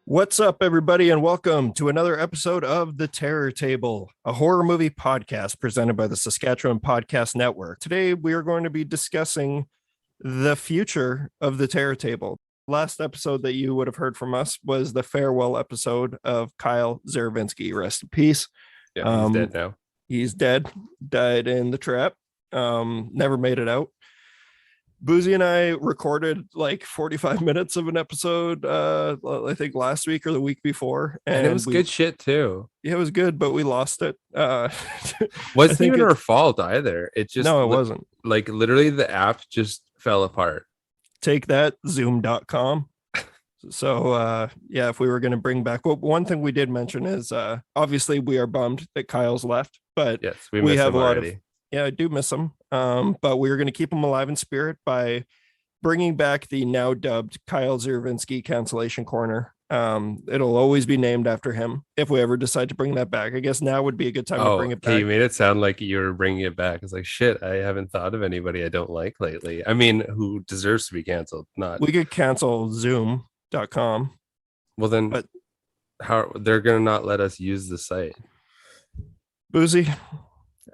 What's up, everybody, and welcome to another episode of The Terror Table, a horror movie podcast presented by the Saskatchewan Podcast Network. Today, we are going to be discussing the future of The Terror Table. Last episode that you would have heard from us was the farewell episode of Kyle Zeravinsky. Rest in peace. Yeah, he's dead now. He's dead, died in the trap, never made it out. Buzi and I recorded like 45 minutes of an episode, I think last week or the week before. And it was good shit too. Yeah, it was good, but we lost it. Wasn't even our fault either. It just, no, it wasn't. Like literally the app just fell apart. Take that, zoom.com. So, yeah, if we were going to bring back, well, one thing we did mention is obviously we are bummed that Kyle's left, but yes, we have a lot of. Yeah, I do miss him. But we're going to keep him alive in spirit by bringing back the now dubbed Kyle Zeravinsky Cancellation Corner. It'll always be named after him if we ever decide to bring that back. I guess now would be a good time to bring it back. You made it sound like you were bringing it back. It's like, shit, I haven't thought of anybody I don't like lately. I mean, who deserves to be canceled? Not. We could cancel zoom.com. Well, then, but how they're going to not let us use the site? Buzi,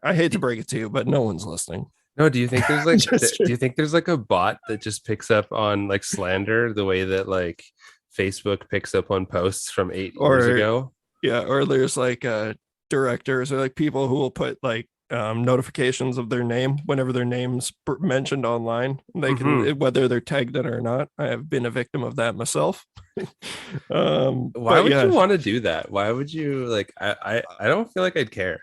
I hate to break it to you, but no one's listening. No, do you think there's like do you think there's like a bot that just picks up on like slander the way that like Facebook picks up on posts from 8 years ago? Yeah, or there's like directors or like people who will put like notifications of their name whenever their name's mentioned online. They can, whether they're tagged in or not. I have been a victim of that myself. Why would you want to do that? Why would you like? I don't feel like I'd care.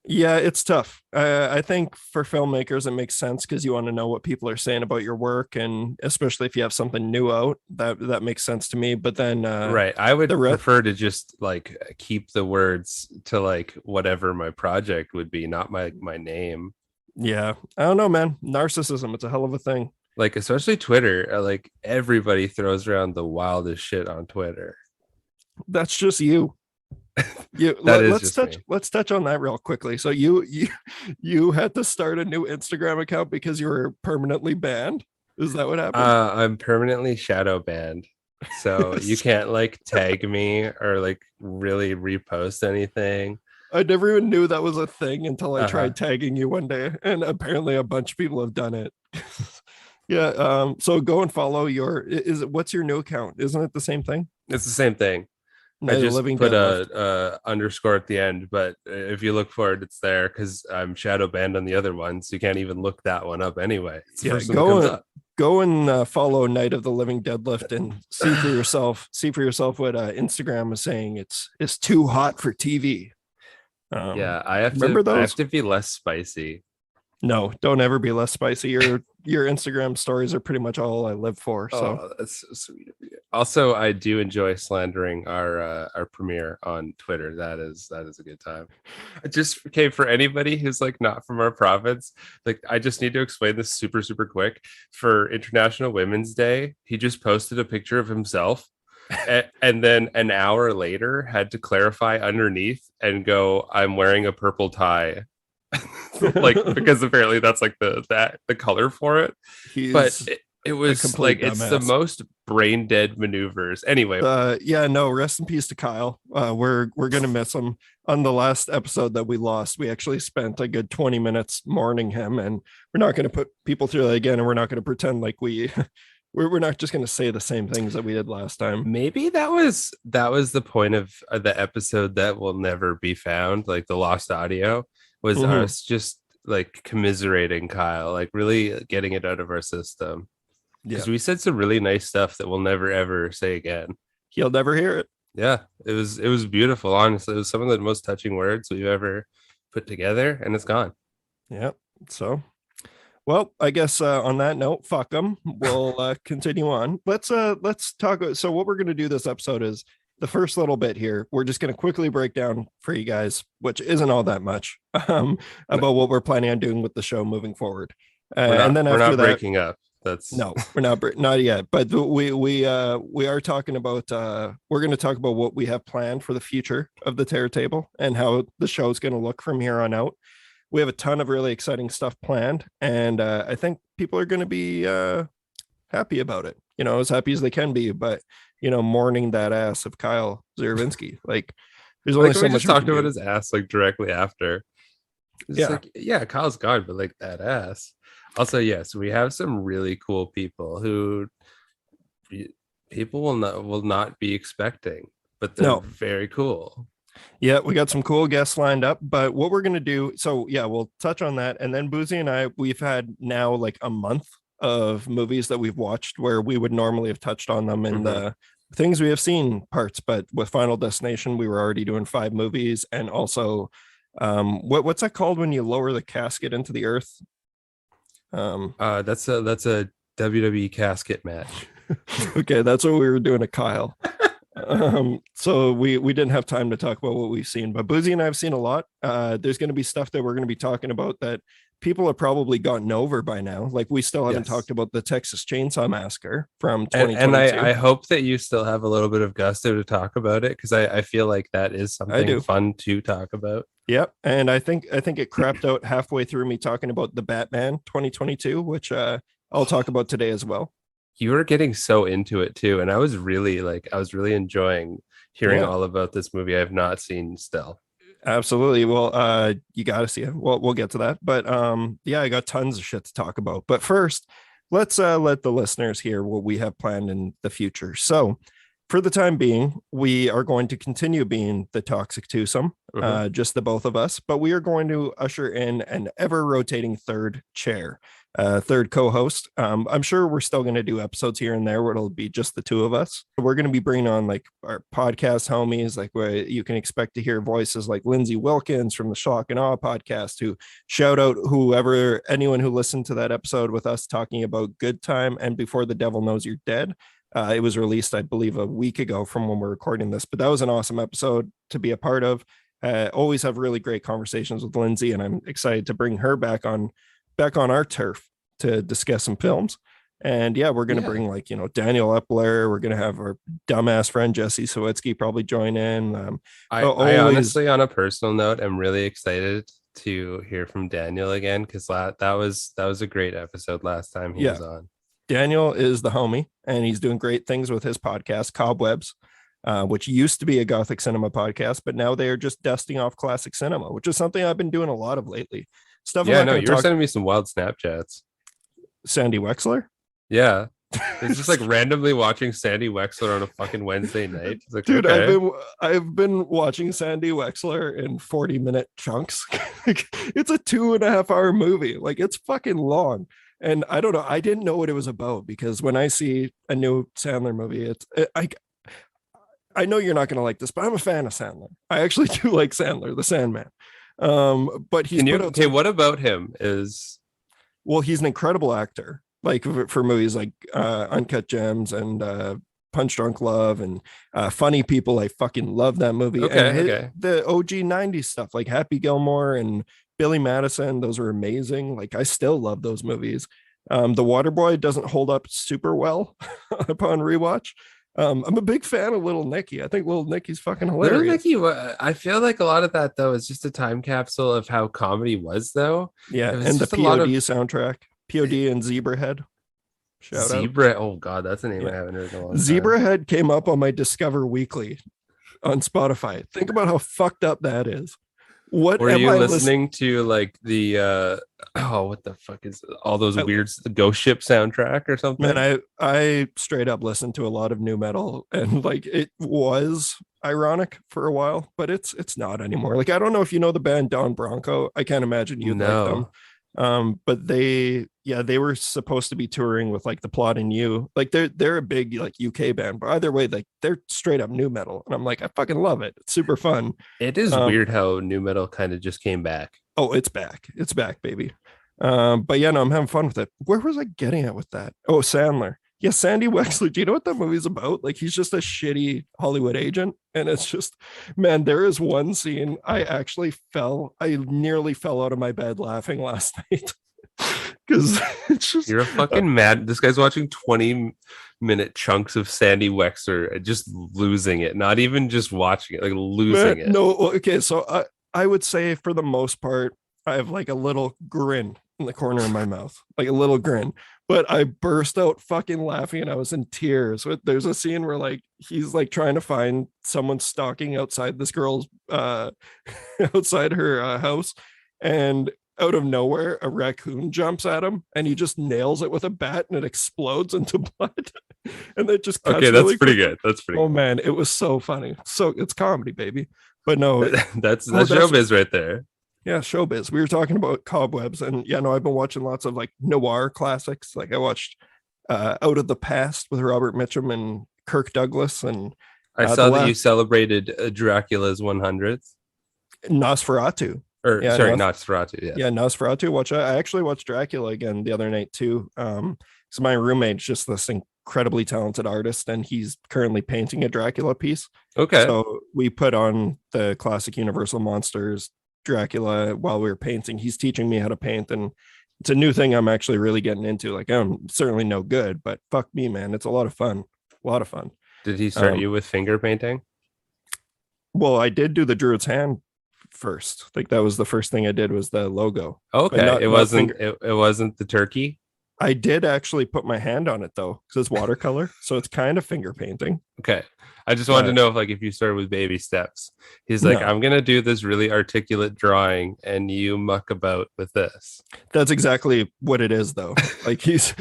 Yeah, it's tough. I think for filmmakers, it makes sense because you want to know what people are saying about your work, and especially if you have something new out, that makes sense to me. But then, right, I would prefer to just like keep the words to like whatever my project would be, not my name. Yeah, I don't know, man. Narcissism, it's a hell of a thing. Like especially Twitter, like everybody throws around the wildest shit on Twitter. That's just you. Yeah, let's touch on that real quickly. So you had to start a new Instagram account because you were permanently banned. Is that what happened? I'm permanently shadow banned, so you can't like tag me or like really repost anything. I never even knew that was a thing until I tried tagging you one day, and apparently a bunch of people have done it. Yeah. So go and follow what's your new account? Isn't it the same thing? It's the same thing. I just put a underscore at the end, but if you look for it, it's there because I'm shadow banned on the other one, so you can't even look that one up anyway. Yeah, go and follow Night of the Living Deadlift and see for yourself. See for yourself what Instagram is saying. It's too hot for TV. Yeah, I have to be less spicy. No, don't ever be less spicy. Your Instagram stories are pretty much all I live for. So that's so sweet of you. Also, I do enjoy slandering our premiere on Twitter. That is a good time. For anybody who's like not from our province, like I just need to explain this super, super quick. For International Women's Day, he just posted a picture of himself. And then an hour later had to clarify underneath and go, I'm wearing a purple tie. Like because apparently that's like the color for it. But it was like dumbass. It's the most brain dead maneuvers anyway. Rest in peace to Kyle. We're gonna miss him. On the last episode that we lost, we actually spent a good 20 minutes mourning him, and we're not going to put people through that again, and we're not going to pretend like we're not just going to say the same things that we did last time. Maybe that was the point of the episode that will never be found, like the lost audio was us just like commiserating Kyle, like really getting it out of our system. Because we said some really nice stuff that we'll never ever say again. He'll never hear it. Yeah, it was beautiful. Honestly, it was some of the most touching words we've ever put together, and it's gone. Yeah. So, well, I guess on that note, fuck them. We'll continue on. Let's talk. So, what we're going to do this episode is the first little bit here. We're just going to quickly break down for you guys, which isn't all that much, about what we're planning on doing with the show moving forward. And then after that, breaking up. No, we're not yet, but we are talking about we're going to talk about what we have planned for the future of the Terror Table and how the show is going to look from here on out. We have a ton of really exciting stuff planned, and I think people are going to be happy about it, as happy as they can be. But mourning that ass of Kyle Zeravinsky. Like, there's only Like so we much just we talked can about do. his ass like directly after. It's Yeah. like, yeah, Kyle's gone, but like that ass. Also, yes, we have some really cool people who people will not be expecting, but they're No. very cool. Yeah, we got some cool guests lined up, but what we're gonna do, so yeah, we'll touch on that. And then Boozy and I, we've had now like a month of movies that we've watched where we would normally have touched on them in Mhm. the things we have seen parts, but with Final Destination, we were already doing 5 movies. And also what's that called when you lower the casket into the earth? That's a WWE casket match. Okay, that's what we were doing to Kyle. So we didn't have time to talk about what we've seen, but Boozy and I have seen a lot. There's going to be stuff that we're going to be talking about that people have probably gotten over by now. Like, we still haven't talked Yes. about the Texas Chainsaw Massacre from And 2022. I hope that you still have a little bit of gusto to talk about it because I feel like that is I something do. fun to talk about. Yep. And I think it crapped out halfway through me talking about the Batman 2022, which I'll talk about today as well. You were getting so into it too, and I was really enjoying hearing Yeah. all about this movie I have not seen still. Absolutely. Well, you got to see it. Well, we'll get to that. But yeah, I got tons of shit to talk about. But first, let's let the listeners hear what we have planned in the future. So, for the time being, we are going to continue being the toxic twosome, Mhm. just the both of us. But we are going to usher in an ever rotating third chair, third co-host. I'm sure we're still going to do episodes here and there where it'll be just the two of us. We're going to be bringing on like our podcast homies, like where you can expect to hear voices like Lindsay Wilkins from the Shock and Awe podcast, who shout out anyone who listened to that episode with us talking about Good Time and Before the Devil Knows You're Dead. It was released, I believe, a week ago from when we're recording this, but that was an awesome episode to be a part of. Always have really great conversations with Lindsay, and I'm excited to bring her back on our turf to discuss some films. And yeah, we're gonna Yeah. bring like Daniel Epler. We're gonna have our dumbass friend Jesse Sawitsky probably join in. I Always, honestly, on a personal note, am really excited to hear from Daniel again because that was a great episode last time he yeah. was on. Daniel is the homie, and he's doing great things with his podcast, Cobwebs, which used to be a Gothic cinema podcast, but now they are just dusting off classic cinema, which is something I've been doing a lot of lately. Stuff I'm Yeah, not no, going to you were talk. sending me some wild Snapchats. Sandy Wexler. Yeah. It's just like randomly watching Sandy Wexler on a fucking Wednesday night. It's like, Dude, okay. I've been watching Sandy Wexler in 40-minute chunks. It's a 2.5 hour movie. Like, it's fucking long. And I don't know. I didn't know what it was about because when I see a new Sandler movie, I know you're not going to like this, but I'm a fan of Sandler. I actually do like Sandler, the Sandman. But he's Can you put out okay, what about him is well, he's an incredible actor. Like for movies like Uncut Gems and Punch Drunk Love and Funny People. I fucking love that movie. And okay, okay. the OG 90s stuff like Happy Gilmore and Billy Madison, those were amazing. Like, I still love those movies. The Waterboy doesn't hold up super well upon rewatch. I'm a big fan of Little Nicky. I think Little Nicky's fucking Little hilarious. Nicky, I feel like a lot of that though is just a time capsule of how comedy was though. Yeah, It was and the just a lot POD of soundtrack, POD and Zebrahead. Shout out. Zebra. Oh god, that's a name I Yeah. haven't heard in a long time. Zebrahead came up on my Discover Weekly on Spotify. Think about how fucked up that is. What Were am you I listening? listening to like the oh what the fuck is all those weird the Ghost Ship soundtrack or Man, something? I straight up listened to a lot of new metal, and like, it was ironic for a while, but it's not anymore. Like, I don't know if you know the band Don Bronco. I can't imagine you'd like them. No. But they were supposed to be touring with like The Plot and You. Like, they're a big like UK band, but either way, like, they're straight up new metal, and I'm like, I fucking love it. It's super fun. It is Um, weird how new metal kind of just came back. Oh, it's back, baby. But yeah, no, I'm having fun with it. Where was I getting at with that? Oh, Sandler. Yeah, Sandy Wexler. Do you know what that movie's about? Like, he's just a shitty Hollywood agent, and it's just, man, there is one scene I nearly fell out of my bed laughing last night because it's just You're a fucking mad. This guy's watching 20-minute chunks of Sandy Wexler and just losing it. Not even just watching it, like losing man, it. no. Okay, so I would say for the most part, I have like a little grin in the corner of my mouth, like a little grin. But I burst out fucking laughing and I was in tears. There's a scene where like he's like trying to find someone stalking outside this girl's outside her house, and out of nowhere a raccoon jumps at him and he just nails it with a bat and it explodes into blood. And that just cuts Okay, that's really pretty quick. good. That's pretty Oh good. man, it was so funny. So it's comedy, baby. But no, That's oh, showbiz right there. yeah, showbiz. We were talking about cobwebs, and yeah, no, I've been watching lots of like noir classics. Like I watched Out of the Past with Robert Mitchum and Kirk Douglas, and I the saw that you last celebrated Dracula's 100th. Nosferatu. Or Yeah, sorry, not Nosferatu. Yes. yeah, Nosferatu. I actually watched Dracula again the other night too. So my roommate's just this incredibly talented artist, and he's currently painting a Dracula piece. Okay. So we put on the classic Universal Monsters Dracula while we were painting. He's teaching me how to paint, and it's a new thing I'm actually really getting into. Like I'm certainly no good, but fuck me, man, it's a lot of fun. A lot of fun. Did he start you with finger painting? Well, I did do the Druid's Hand first. Like that was the first thing I did was the logo. But Okay. finger. It wasn't the turkey. I did actually put my hand on it though, because it's watercolor, so it's kind of finger painting. Okay. I just wanted to know if you started with baby steps. He's like, No. I'm gonna do this really articulate drawing and you muck about with this. That's exactly what it is though. Like he's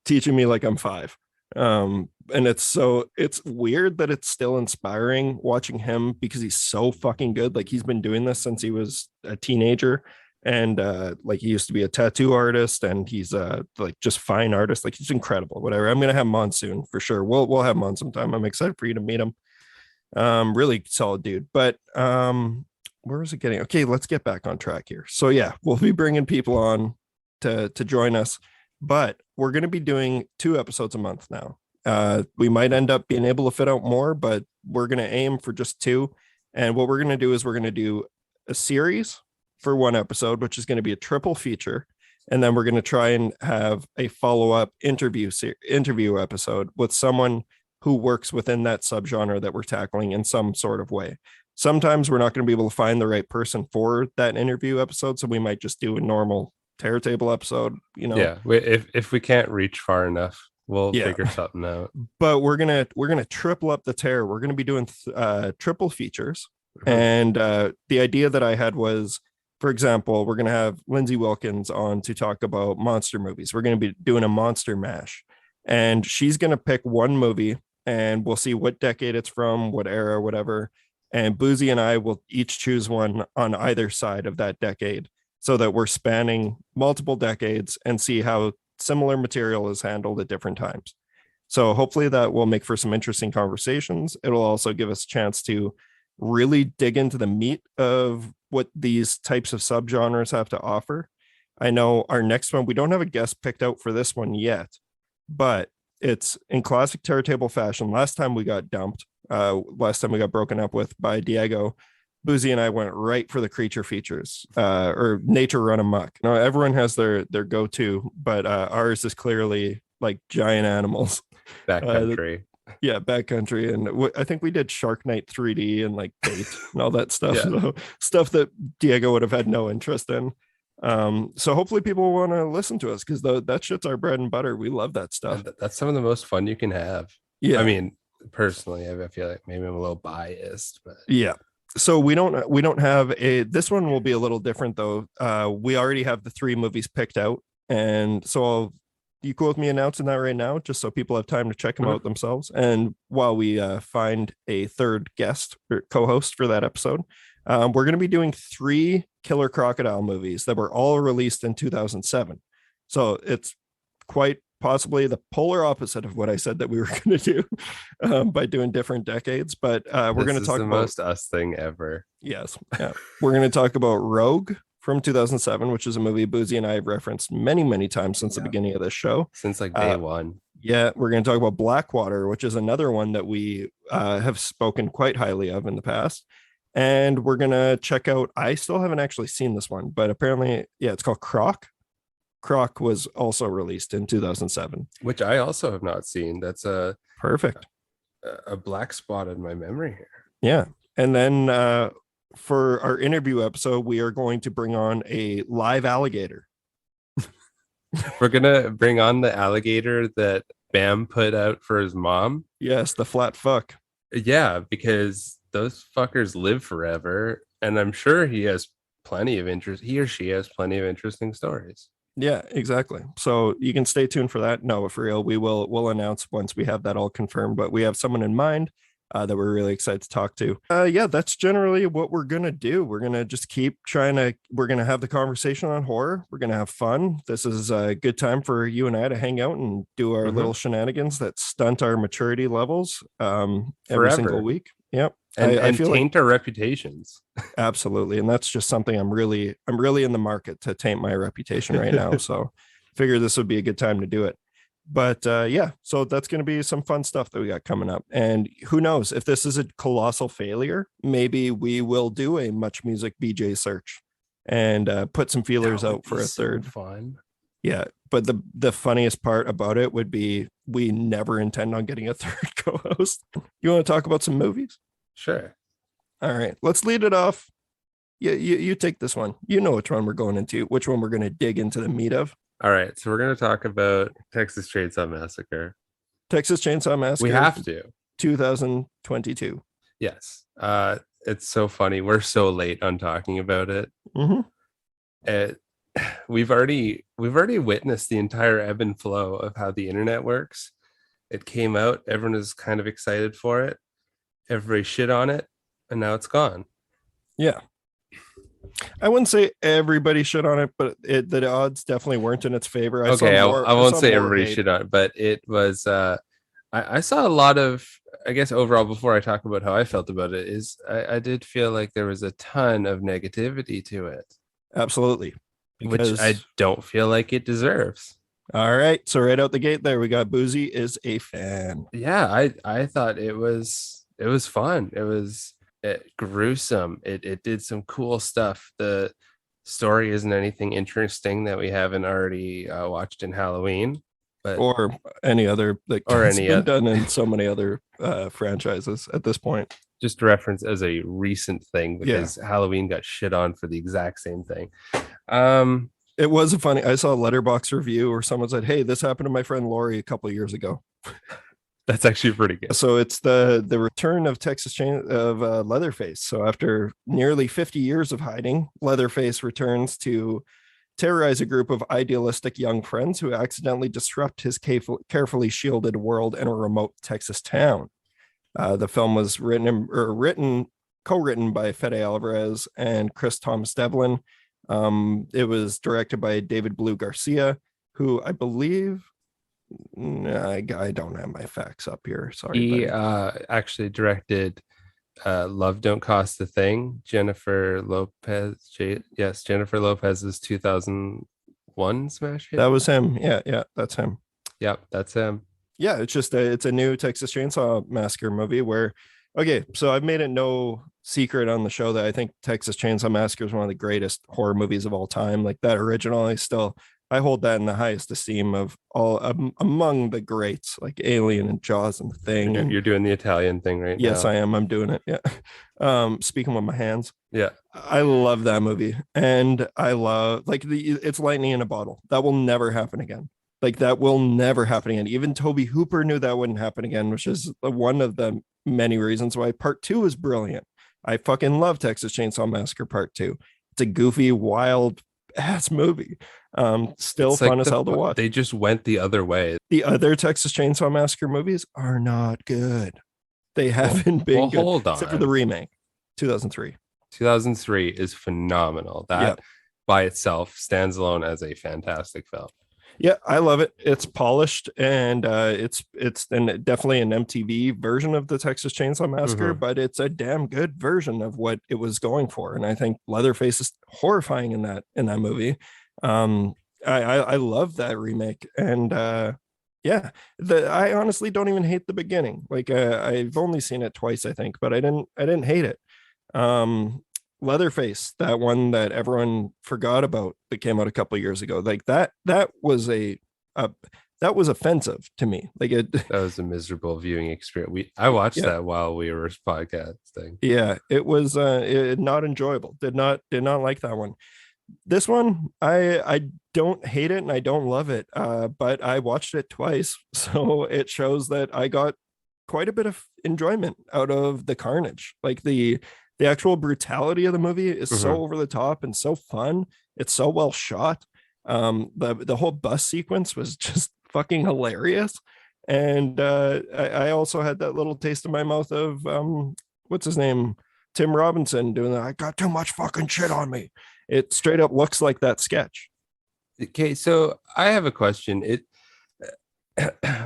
teaching me like I'm 5. And it's weird that it's still inspiring watching him because he's so fucking good. Like he's been doing this since he was a teenager, and like he used to be a tattoo artist, and he's like just fine artist. Like he's incredible. Whatever, I'm gonna have him on soon for sure. We'll have him on sometime. I'm excited for you to meet him. Really solid dude. But where is it getting? Okay, let's get back on track here. So yeah, we'll be bringing people on to join us, but we're going to be doing 2 episodes a month now. We might end up being able to fit out more, but we're going to aim for just 2. And what we're going to do is we're going to do a series for 1 episode, which is going to be a triple feature. And then we're going to try and have a follow-up interview episode with someone who works within that subgenre that we're tackling in some sort of way. Sometimes we're not going to be able to find the right person for that interview episode, so we might just do a normal Terror Table episode, Yeah, if we can't reach far enough, we'll figure something out. But we're gonna triple up the terror. We're gonna be doing triple features. And the idea that I had was, for example, we're gonna have Lindsay Wilkins on to talk about monster movies. We're gonna be doing a monster mash, and she's gonna pick 1 movie, and we'll see what decade it's from, what era, whatever. And Buzi and I will each choose one on either side of that decade, so that we're spanning multiple decades and see how similar material is handled at different times. So hopefully that will make for some interesting conversations. It'll also give us a chance to really dig into the meat of what these types of subgenres have to offer. I know our next one, we don't have a guest picked out for this one yet, but it's in classic Terror Table fashion. Last time we got dumped, last time we got broken up with by Diego, Buzi and I went right for the creature features, or nature run amok. Now everyone has their go-to, but ours is clearly like giant animals. Backcountry. Yeah, backcountry, and I think we did Shark Night 3D and like Bait and all that stuff. Yeah. So, stuff that Diego would have had no interest in. So hopefully people want to listen to us, because that shit's our bread and butter. We love that stuff. That's some of the most fun you can have. Yeah, I mean, personally, I feel like maybe I'm a little biased, but yeah. So we don't have this one will be a little different though. We already have the 3 movies picked out, and so you cool with me announcing that right now, just so people have time to check them out themselves. And while we find a third guest or co-host for that episode, we're going to be doing 3 killer crocodile movies that were all released in 2007. So it's quite possibly the polar opposite of what I said that we were going to do, by doing different decades. But we're going to talk the about most us thing ever. Yes. Yeah. We're going to talk about Rogue from 2007, which is a movie Buzi and I have referenced many, many times since the beginning of this show. Since like day one. Yeah. We're going to talk about Blackwater, which is another one that we have spoken quite highly of in the past. And we're going to check out, I still haven't actually seen this one, but apparently, yeah, it's called Croc. Croc was also released in 2007. Which I also have not seen. That's perfect. A black spot in my memory here. Yeah. And then for our interview episode, we are going to bring on a live alligator. We're gonna bring on the alligator that Bam put out for his mom. Yes, the flat fuck. Yeah, because those fuckers live forever, and I'm sure he has plenty of interest. He or she has plenty of interesting stories. Yeah, exactly. So you can stay tuned for that. No, for real, we'll announce once we have that all confirmed. But we have someone in mind that we're really excited to talk to. Yeah, that's generally what we're gonna do. We're gonna just keep trying to. We're gonna have the conversation on horror. We're gonna have fun. This is a good time for you and I to hang out and do our little shenanigans that stunt our maturity levels every single week. Yep. I And feel like taint our reputations. absolutely, and that's just something I'm really in the market to taint my reputation right now. So figure this would be a good time to do it. But yeah, so that's going to be some fun stuff that we got coming up. And who knows if this is a colossal failure, maybe we will do a Much Music BJ search and put some feelers out for a third. Fun. Yeah, but the funniest part about it would be we never intend on getting a third co-host. You want to talk about some movies? Sure. All right, let's lead it off. Yeah, you take this one. You know which one we're going into, which one we're going to dig into the meat of. All right, so we're going to talk about Texas Chainsaw Massacre. Texas Chainsaw Massacre. We have to. 2022. Yes. It's so funny. We're so late on talking about it. It we've already witnessed the entire ebb and flow of how the internet works. It came out, everyone is kind of excited for it. Everybody shit on it, and now it's gone. Yeah. I wouldn't say everybody shit on it, but the odds definitely weren't in its favor. I won't say everybody shit on it, but it was I saw a lot of, I guess overall, before I talk about how I felt about it, is I did feel like there was a ton of negativity to it. Absolutely. Which I don't feel like it deserves. All right. So right out the gate there, we got Buzi is a fan. Yeah, I thought it was fun. It was gruesome. It did some cool stuff. The story isn't anything interesting that we haven't already watched in Halloween, but or any other done in so many other franchises at this point. Just reference as a recent thing because Halloween got shit on for the exact same thing. It was I saw a Letterboxd review or someone said, "Hey, this happened to my friend Lori a couple of years ago." That's actually pretty good. So it's the return of Leatherface. So after nearly 50 years of hiding, Leatherface returns to terrorize a group of idealistic young friends who accidentally disrupt his carefully shielded world in a remote Texas town. The film was co-written by Fede Alvarez and Chris Thomas Devlin. It was directed by David Blue Garcia, who I believe, I don't have my facts up here. Sorry. He actually directed Love Don't Cost a Thing, Jennifer Lopez's 2001 smash hit. That was him. Yeah, that's him. Yep, that's him. Yeah, it's a new Texas Chainsaw Massacre movie where, okay, so I've made it no secret on the show that I think Texas Chainsaw Massacre is one of the greatest horror movies of all time. Like that original, I hold that in the highest esteem of all among the greats, like Alien and Jaws and The Thing. You're doing the Italian thing right now. Yes, I am. I'm doing it. Yeah. Speaking with my hands. Yeah. I love that movie. And I love it's lightning in a bottle. That will never happen again. Like that will never happen again. Even Toby Hooper knew that wouldn't happen again, which is one of the many reasons why part 2 is brilliant. I fucking love Texas Chainsaw Massacre Part 2. It's a goofy, wild ass movie. Still fun as hell to watch. They just went the other way. The other Texas Chainsaw Massacre movies are not good. They haven't been good. Hold on. Except for the remake, 2003. 2003 is phenomenal. That by itself stands alone as a fantastic film. Yeah, I love it. It's polished and it's definitely an MTV version of the Texas Chainsaw Massacre, but it's a damn good version of what it was going for. And I think Leatherface is horrifying in that movie. I love that remake, and I honestly don't even hate the beginning. Like I've only seen it twice, I think, but I didn't hate it. Leatherface, that one that everyone forgot about that came out a couple years ago, like that was that was offensive to me. Like that was a miserable viewing experience. I watched that while we were podcasting. Yeah, it was not enjoyable. Did not like that one. This one, I don't hate it and I don't love it, but I watched it twice, so it shows that I got quite a bit of enjoyment out of the carnage. Like the actual brutality of the movie is so Mhm. over the top and so fun. It's so well shot. The whole bus sequence was just fucking hilarious. And I also had that little taste in my mouth of what's his name? Tim Robinson doing that. I got too much fucking shit on me. It straight up looks like that sketch. Okay, so I have a question. It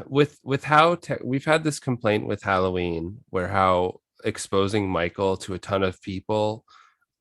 with how we've had this complaint with Halloween, where how exposing Michael to a ton of people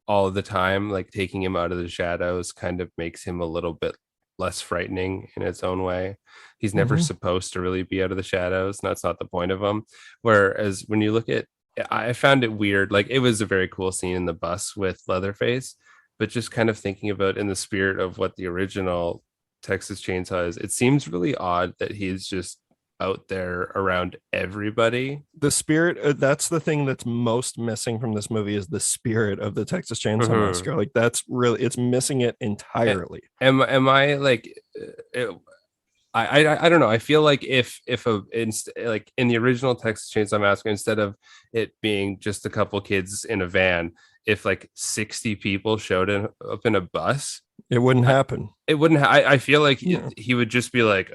all the time, like taking him out of the shadows, kind of makes him a little bit less frightening in its own way. He's never Mhm. supposed to really be out of the shadows. And that's not the point of him. Whereas when you look at, I found it weird. Like it was a very cool scene in the bus with Leatherface, but just kind of thinking about in the spirit of what the original Texas Chainsaw is, it seems really odd that he's just out there around everybody. The spirit, that's the thing that's most missing from this movie is the spirit of the Texas Chainsaw Mhm. Massacre. Like that's really, it's missing it entirely. Am I like I don't know. I feel like if like in the original Texas Chainsaw Massacre, instead of it being just a couple kids in a van, if like 60 people up in a bus, It wouldn't I, happen. it wouldn't. I feel like No. he would just be like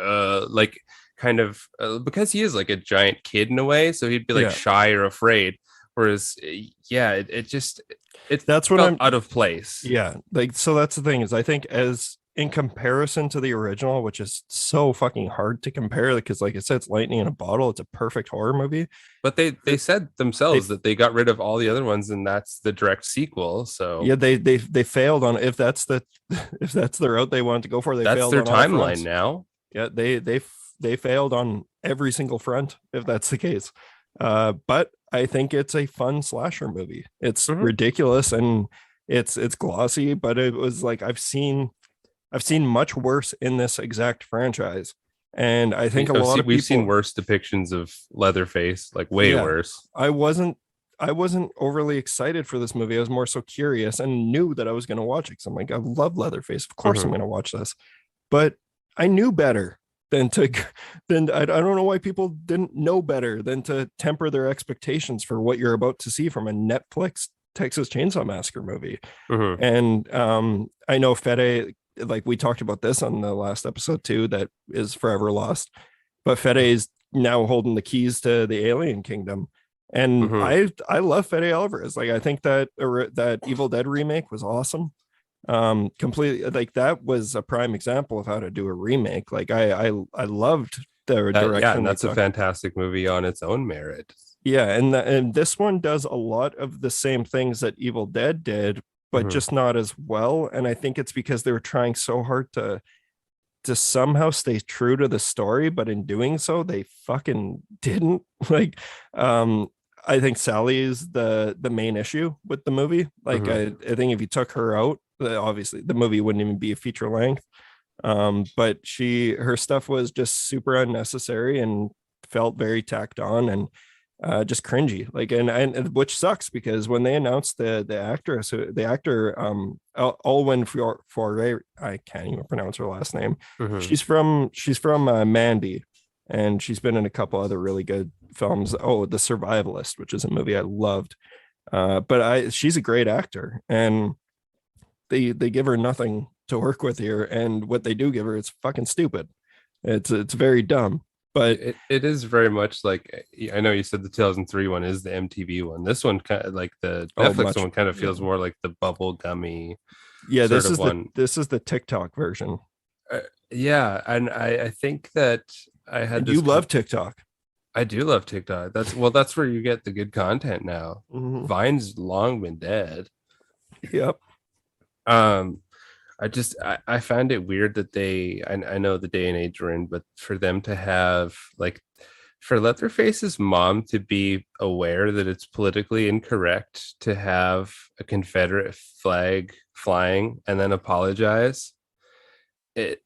kind of because he is like a giant kid in a way, so he'd be like Yeah. shy or afraid. Whereas, yeah, it just it That's what felt I'm, out of place. yeah. Like, so that's the thing is I think as in comparison to the original, which is so fucking hard to compare because like I said, it's lightning in a bottle. It's a perfect horror movie. But they said They themselves that they got rid of all the other ones, and that's the direct sequel. So yeah, they failed on if that's the if that's the route they wanted to go for, they that's failed their on all timeline fronts. now. Yeah, they failed on every single front if that's the case. But I think it's a fun slasher movie. It's Mhm. ridiculous and it's glossy, but it was like I've seen much worse in this exact franchise. And I think a lot of We've seen people, worse depictions of Leatherface, like way yeah, worse. I wasn't I wasn't overly excited for this movie. I was more so curious and knew that I was going to watch it because I'm like, I love Leatherface. Of course I'm Mhm. going to watch this. But I knew better than to then I don't know why people didn't know better than to temper their expectations for what you're about to see from a Netflix Texas Chainsaw Massacre movie. Mhm. And I know Fede, like we talked about this on the last episode too, that is forever lost. But Fede is now holding the keys to the alien kingdom. And Mhm. I love Fede Alvarez. Like I think that that Evil Dead remake was awesome. Completely like that was a prime example of how to do a remake. Like I loved the Yeah, direction and they that's a took. fantastic movie on its own merit. Yeah, and this one does a lot of the same things that Evil Dead did, but Mhm. just not as well. And I think it's because they were trying so hard to somehow stay true to the story, but in doing so, they fucking didn't. Like, I think Sally is the main issue with the movie. Like, Mhm. I think if you took her out, obviously the movie wouldn't even be a feature length. But her stuff was just super unnecessary and felt very tacked on and just cringy. Like, and which sucks because when they announced the actor, Olwen Foray, I can't even pronounce her last name. Mhm. She's from Mandy, and she's been in a couple other really good films. Oh, The Survivalist, which is a movie I loved. But she's a great actor, and they give her nothing to work with here, and what they do give her is fucking stupid. It's very dumb, but It is very much like I know you said the 2003 one is the MTV one. This one kind of like the oh Netflix much one kind of yeah feels more like the bubble gummy yeah sort of one. this is the TikTok version, Uh, yeah, and I think that I had and you this. love TikTok. I do love TikTok. That's where you get the good content now. Mhm. Vine's long been dead. Yep. Um, I find it weird that I know the day and age we're in, but for them to have like for Leatherface's mom to be aware that it's politically incorrect to have a Confederate flag flying and then apologize, it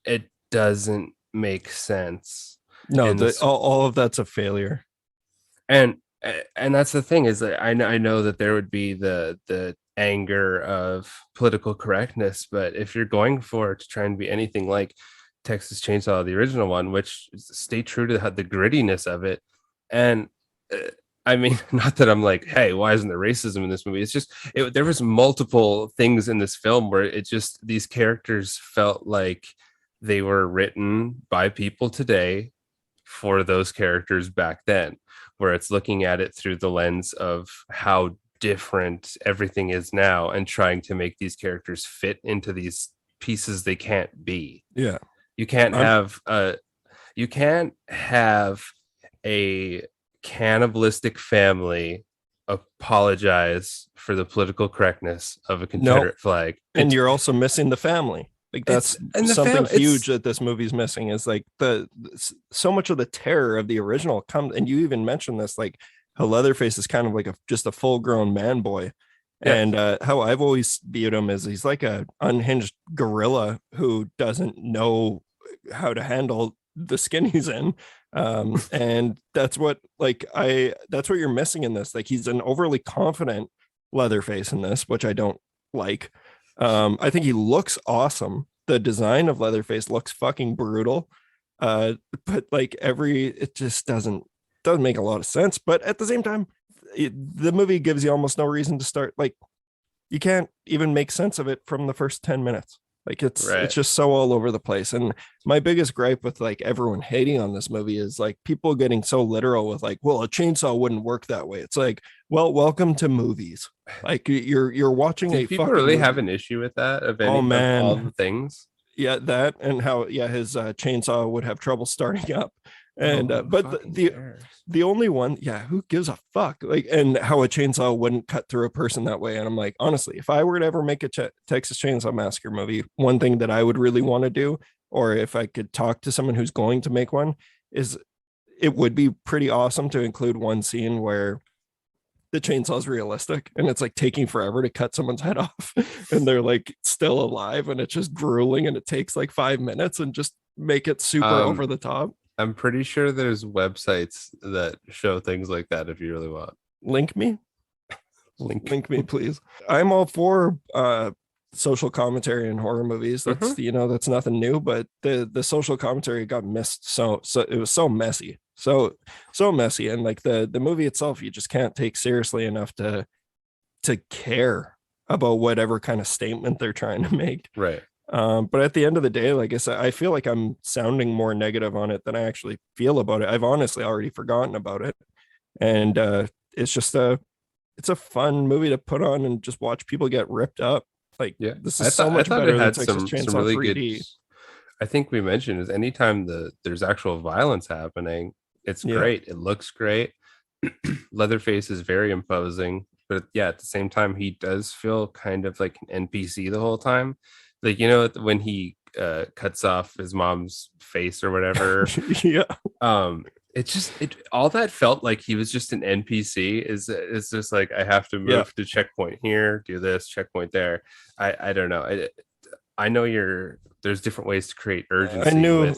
it doesn't make sense No, in this. all of that's a failure. And and that's the thing is that I know that there would be the anger of political correctness, but if you're going for to try and be anything like Texas Chainsaw, the original one, which stay true to the grittiness of it. And I mean, not that I'm like, hey, why isn't there racism in this movie? It's just there was multiple things in this film where it just these characters felt like they were written by people today for those characters back then, where it's looking at it through the lens of how different everything is now and trying to make these characters fit into these pieces they can't be. Yeah. You can't have a cannibalistic family apologize for the political correctness of a Confederate flag. And you're also missing the family. Like that's something huge that this movie's missing is like so much of the terror of the original comes, and you even mentioned this, like how Leatherface is kind of like just a full grown man boy. Yeah. And how I've always viewed him is he's like a unhinged gorilla who doesn't know how to handle the skin he's in. And that's what you're missing in this. Like he's an overly confident Leatherface in this, which I don't like. I think he looks awesome. The design of Leatherface looks fucking brutal. But like it just doesn't make a lot of sense. But at the same time, the movie gives you almost no reason to start. Like you can't even make sense of it from the first 10 minutes. Like it's just so all over the place. And my biggest gripe with like everyone hating on this movie is like people getting so literal with like, well, a chainsaw wouldn't work that way. It's like, well, welcome to movies. Like you're watching a people really movie. Have an issue with that of any of all the things. Yeah, that and how his chainsaw would have trouble starting up. And but the only one, who gives a fuck? Like, and how a chainsaw wouldn't cut through a person that way. And I'm like, honestly, if I were to ever make a Texas Chainsaw Massacre movie, one thing that I would really want to do, or if I could talk to someone who's going to make one, is it would be pretty awesome to include one scene where the chainsaw's realistic and it's like taking forever to cut someone's head off and they're like still alive and it's just grueling and it takes like 5 minutes, and just make it super over the top. I'm pretty sure there's websites that show things like that if you really want. Link me, please. I'm all for social commentary in horror movies. That's that's nothing new, but the social commentary got missed. So it was so messy. So messy. And like the movie itself, you just can't take seriously enough to care about whatever kind of statement they're trying to make. Right. But at the end of the day, like I said, I feel like I'm sounding more negative on it than I actually feel about it. I've honestly already forgotten about it. And it's just it's a fun movie to put on and just watch people get ripped up. Like this is so much better than Texas Chainsaw really 3D. Good, I think we mentioned is anytime there's actual violence happening, it's great. It looks great. Leatherface is very imposing, but at the same time, he does feel kind of like an NPC the whole time. Like, when he cuts off his mom's face or whatever. All that felt like he was just an NPC. Is just like, I have to move to checkpoint here, do this, checkpoint there. I don't know. I know there's different ways to create urgency with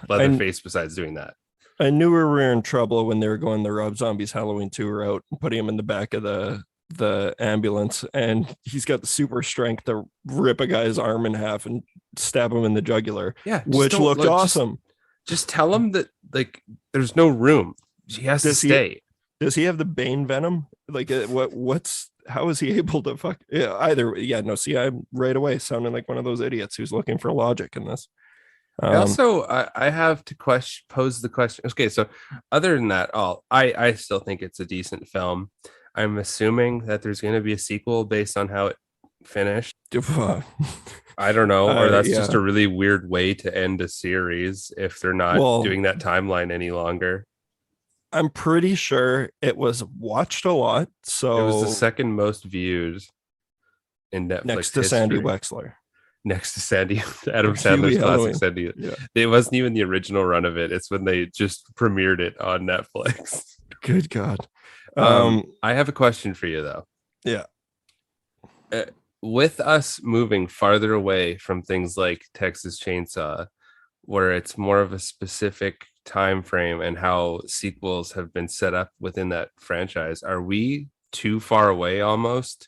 Leatherface besides doing that. I knew we were in trouble when they were going the Rob Zombies Halloween 2 route and putting him in the back of the ambulance, and he's got the super strength to rip a guy's arm in half and stab him in the jugular, which looked awesome. Just tell him that like there's no room. He has to stay. Does he have the Bane venom? Like how is he able to see, I'm right away sounding like one of those idiots who's looking for logic in this. I have to pose the question. Okay, so other than that, I still think it's a decent film. I'm assuming that there's going to be a sequel based on how it finished. I don't know, or that's just a really weird way to end a series if they're not doing that timeline any longer. I'm pretty sure it was watched a lot. So it was the second most viewed in Netflix next to history. Sandy Wexler. Next to Adam Sandler's classic Sandy. Yeah. It wasn't even the original run of it. It's when they just premiered it on Netflix. Good God. I have a question for you though. Yeah. With us moving farther away from things like Texas Chainsaw, where it's more of a specific time frame and how sequels have been set up within that franchise, are we too far away almost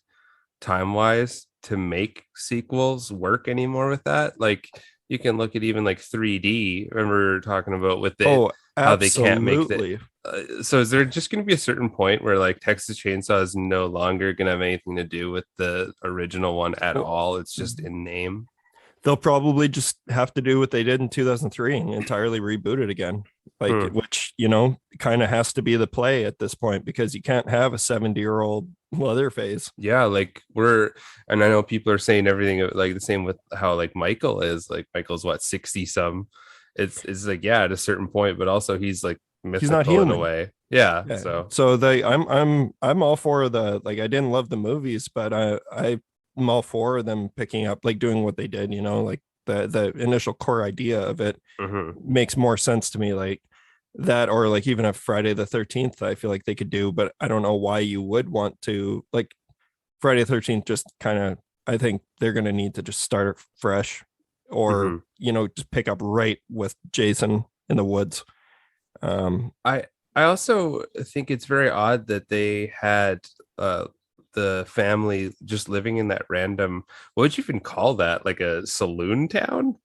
time wise to make sequels work anymore with that. Like you can look at even like 3D. Remember we were talking about with it, Oh, how they can't make that. absolutely. So is there just going to be a certain point where like Texas Chainsaw is no longer going to have anything to do with the original one at Well, all? It's just in name. they'll probably just have to do what they did in 2003 and entirely reboot it again. Like, Hmm. which, kind of has to be the play at this point because you can't have a 70-year-old Leatherface. Yeah, like and I know people are saying everything like the same with how like Michael is. Like Michael's what, 60 some. It's like, yeah, at a certain point, but also he's like He's not mythical in a human. way. Yeah. Yeah. So So I'm all for the, like, I didn't love the movies, but I'm all for them picking up, like, doing what they did, like the initial core idea of it mhm. makes more sense to me, like that, or like even a Friday the 13th I feel like they could do, but I don't know why you would want to, like, Friday the 13th just kind of, I think they're going to need to just start fresh, or Mhm. just pick up right with Jason in the woods. um I I also think it's very odd that they had uh the family just living in that random, what would you even call that? Like a saloon town?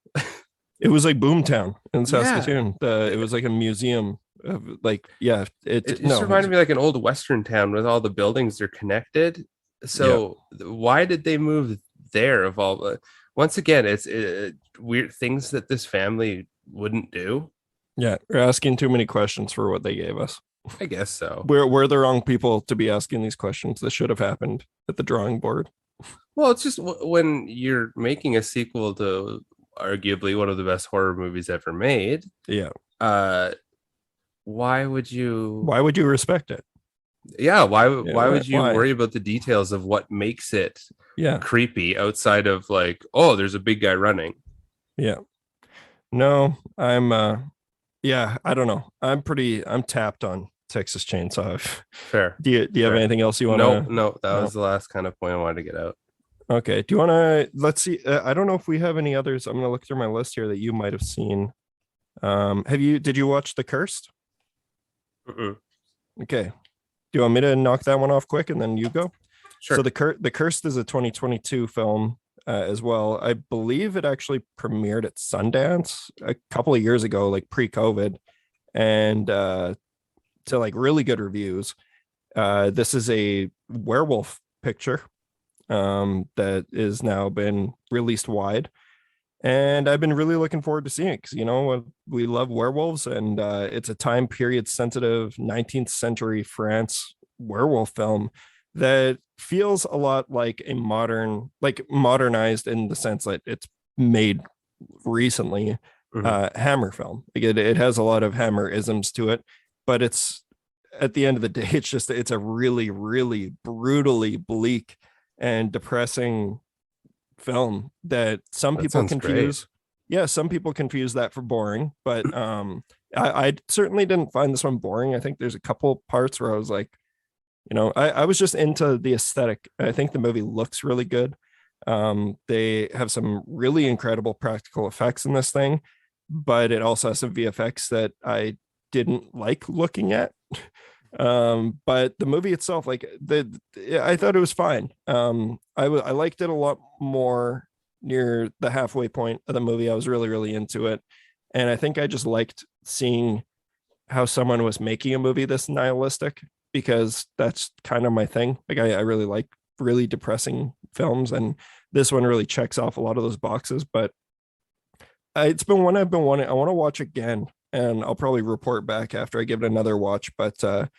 it was like Boomtown in Yeah. Saskatoon. It was like a museum of, like, yeah, It just no, it was, reminded me like an old Western town with all the buildings are connected. yeah, So why did they move there of all once again, it's weird things that this family wouldn't do. yeah, we're asking too many questions for what they gave us. I guess so. We're the wrong people to be asking these questions. This should have happened at the drawing board. Well, it's just when you're making a sequel to arguably one of the best horror movies ever made, Yeah, uh why would you, why would you respect it? yeah, why Yeah, why would you why? worry about the details of what makes it Yeah, creepy outside of like, oh, there's a big guy running? yeah. No, yeah, I don't know. I'm tapped on Texas Chainsaw. Fair. Do you have Fair. anything else you want No, to? no, that No. was the last kind of point I wanted to get out. Okay. Do you want to, let's see. I don't know if we have any others. I'm going to look through my list here that you might have seen. Did you watch The Cursed? Mm-mm. Okay. Do you want me to knock that one off quick and then you go? So Sure. The Cursed is a 2022 film, as well. I believe it actually premiered at Sundance a couple of years ago, like pre-COVID, and to like really good reviews. This is a werewolf picture that is now been released wide, and I've been really looking forward to seeing it because, we love werewolves, and it's a time period sensitive 19th century France werewolf film that feels a lot like a like modernized in the sense that it's made recently, Mhm. Hammer film. Like, it has a lot of Hammer isms to it, but it's, at the end of the day, it's a really, really brutally bleak and depressing film that some That people sounds great. confuse. Yeah, some people confuse that for boring, but I certainly didn't find this one boring. I think there's a couple parts where I was like, I was just into the aesthetic. I think the movie looks really good. They have some really incredible practical effects in this thing, but it also has some VFX that I didn't like looking at. But the movie itself, like, I thought it was fine. I liked it a lot more near the halfway point of the movie. I was really, really into it, and I think I just liked seeing how someone was making a movie this nihilistic, because that's kind of my thing. Like, I really like really depressing films, and this one really checks off a lot of those boxes. But it's been one I've been wanting. I want to watch again, and I'll probably report back after I give it another watch. But the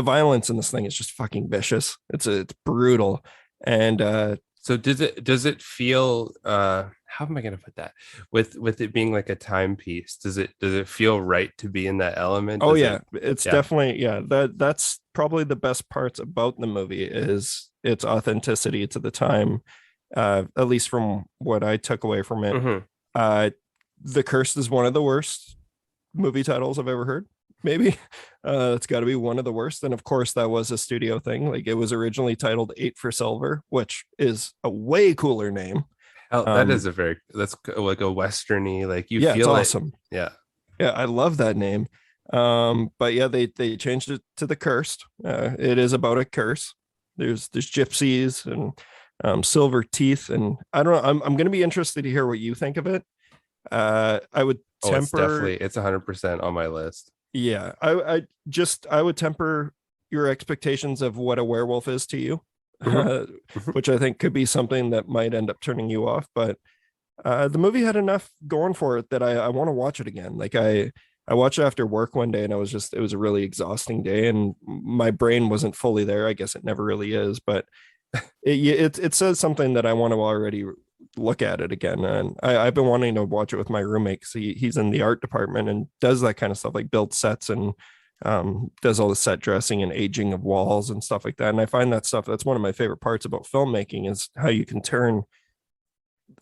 violence in this thing is just fucking vicious. It's brutal, and So does it feel how am I gonna put that? With it being like a timepiece, does it feel right to be in that element? oh Does yeah, it, it's yeah. definitely, yeah. That's probably the best parts about the movie is its authenticity to the time. At least from what I took away from it. Hmm. Uh, The Cursed is one of the worst movie titles I've ever heard. Maybe it's got to be one of the worst. And of course, that was a studio thing. Like, it was originally titled Eight for Silver, which is a way cooler name. Hell, that is Um, a very, that's like a westerny, like you yeah, it's feel it. awesome. Yeah. Yeah, I love that name. But yeah, they changed it to The Cursed. It is about a curse. There's gypsies, and silver teeth, and I don't know. I'm going to be interested to hear what you think of it. I would Oh, temper, it's 100% on my list. yeah, I would temper your expectations of what a werewolf is to you, Mhm. uh, Mhm. which I think could be something that might end up turning you off. But the movie had enough going for it that I want to watch it again. Like I watched it after work one day, and it was a really exhausting day, and my brain wasn't fully there. I guess it never really is, but it says something that I want to already look at it again. And I've been wanting to watch it with my roommate because he's in the art department and does that kind of stuff, like builds sets and does all the set dressing and aging of walls and stuff like that. And I find that stuff, that's one of my favorite parts about filmmaking, is how you can turn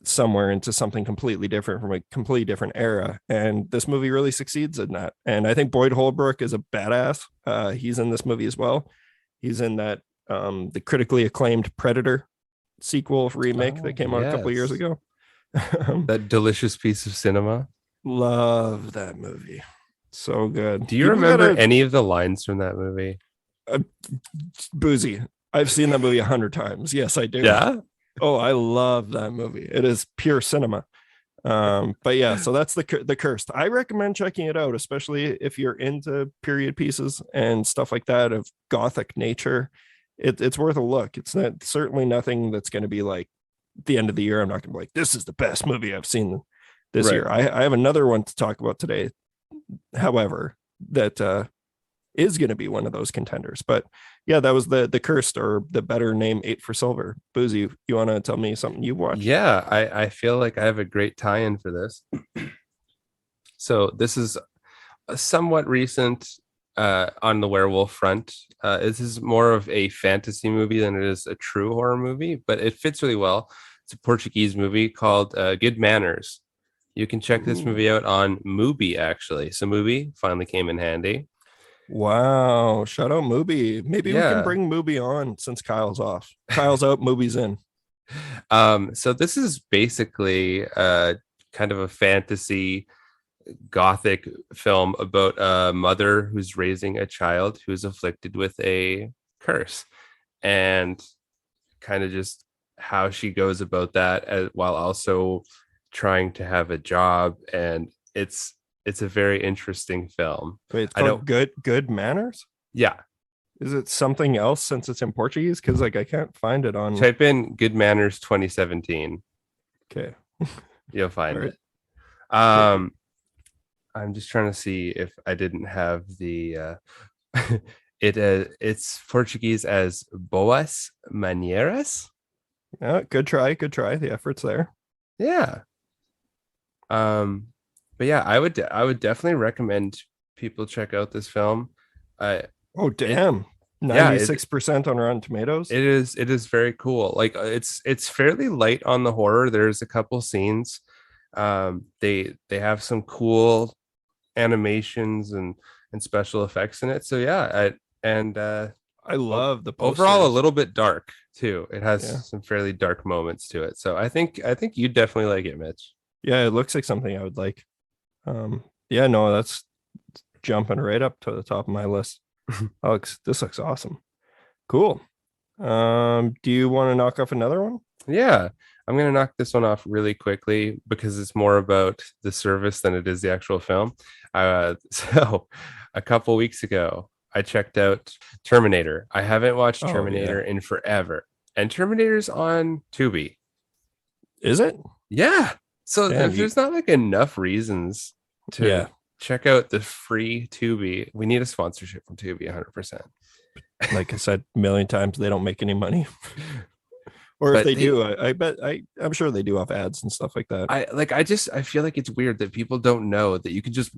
somewhere into something completely different from a completely different era. And this movie really succeeds in that. And I think Boyd Holbrook is a badass. He's in this movie as well. He's in that the critically acclaimed Predator sequel remake that Oh, came out a couple of years yes. ago. That delicious piece of cinema. Love that movie. So good. Do you People remember gotta any of the lines from that movie? uh, Boozy. I've seen that movie 100 times. Yes, I do. Yeah. Oh, I love that movie. It is pure cinema. But yeah, so that's the Cursed. I recommend checking it out, especially if you're into period pieces and stuff like that of gothic nature. It's worth a look. It's not certainly nothing that's going to be like the end of the year. I'm not going to be like, this is the best movie I've seen this Right. year. I have another one to talk about today, however, that is going to be one of those contenders. But yeah, that was the Cursed, or the better name, Eight for Silver. Boozy, you want to tell me something you watched? Yeah, I feel like I have a great tie-in for this. So this is a somewhat recent on the werewolf front. This is more of a fantasy movie than it is a true horror movie, but it fits really well. It's a Portuguese movie called Good Manners. You can check this Ooh. movie out on Mubi, actually. So Mubi finally came in handy. Wow. Shout out Mubi. Maybe we can Yeah. bring Mubi on since Kyle's off. Kyle's out, Mubi's in. So this is basically kind of a fantasy gothic film about a mother who's raising a child who's afflicted with a curse, and kind of just how she goes about that while also trying to have a job. And it's a very interesting film. Wait, it's I know. called Good Manners? Yeah. Is it something else since it's in Portuguese? Because like I can't find it on. Type in Good Manners 2017. Okay. You'll find All right. it. Um, I'm just trying to see if I didn't have the it's Portuguese as boas maneiras. Yeah, good try. Good try. The effort's there. Yeah. But yeah, I would definitely recommend people check out this film. Uh Oh it damn. yeah, 96% on Rotten Tomatoes. it is very cool. Like it's fairly light on the horror. There's a couple scenes. They have some cool animations and special effects in it. So yeah, I love the overall a posters. little bit dark too. It Yeah. has some fairly dark moments to it. So I think you definitely like it, Mitch. Yeah, it looks like something I would like. Yeah, no, that's jumping right up to the top of my list. This looks awesome. Cool. Do you want to knock off another one? Yeah, I'm gonna knock this one off really quickly because it's more about the service than it is the actual film. So a couple weeks ago, I checked out Terminator. I haven't watched Oh Terminator yeah. in forever, and Terminator's on Tubi. Is it? Yeah. So Damn if you. there's not like enough reasons to Yeah. check out the free Tubi, we need a sponsorship from Tubi 100%. Like I said a million times, they don't make any money. Or if But they do, I bet I'm sure they do have ads and stuff like that. I feel like it's weird that people don't know that you can just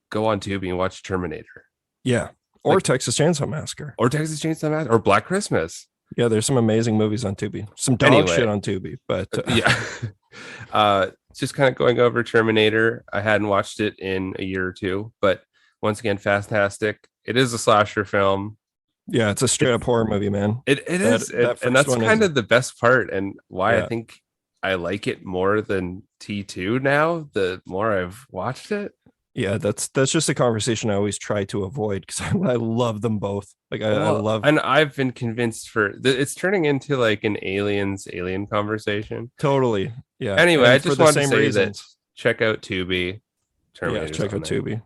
go on Tubi and watch Terminator. Yeah. Or Like, Texas Chainsaw Massacre. or Texas Chainsaw Massacre or Black Christmas. Yeah, there's some amazing movies on Tubi. Some dog Anyway, shit on Tubi, but yeah. Just kind of going over Terminator. I hadn't watched it in a year or two, but once again, fantastic. It is a slasher film. yeah, it's a straight up horror movie, man. It That is, that and first that's one kind is, of the best part, and why I yeah. think I like it more than T2 now. The more I've watched it, Yeah, that's just a conversation I always try to avoid because I love them both. Like I Well, love and I've been convinced it's turning into like an alien conversation. totally. Yeah. Anyway, I And for just the wanted to same say that reasons. check out Tubi. Yeah, Terminator's check on out there. Tubi.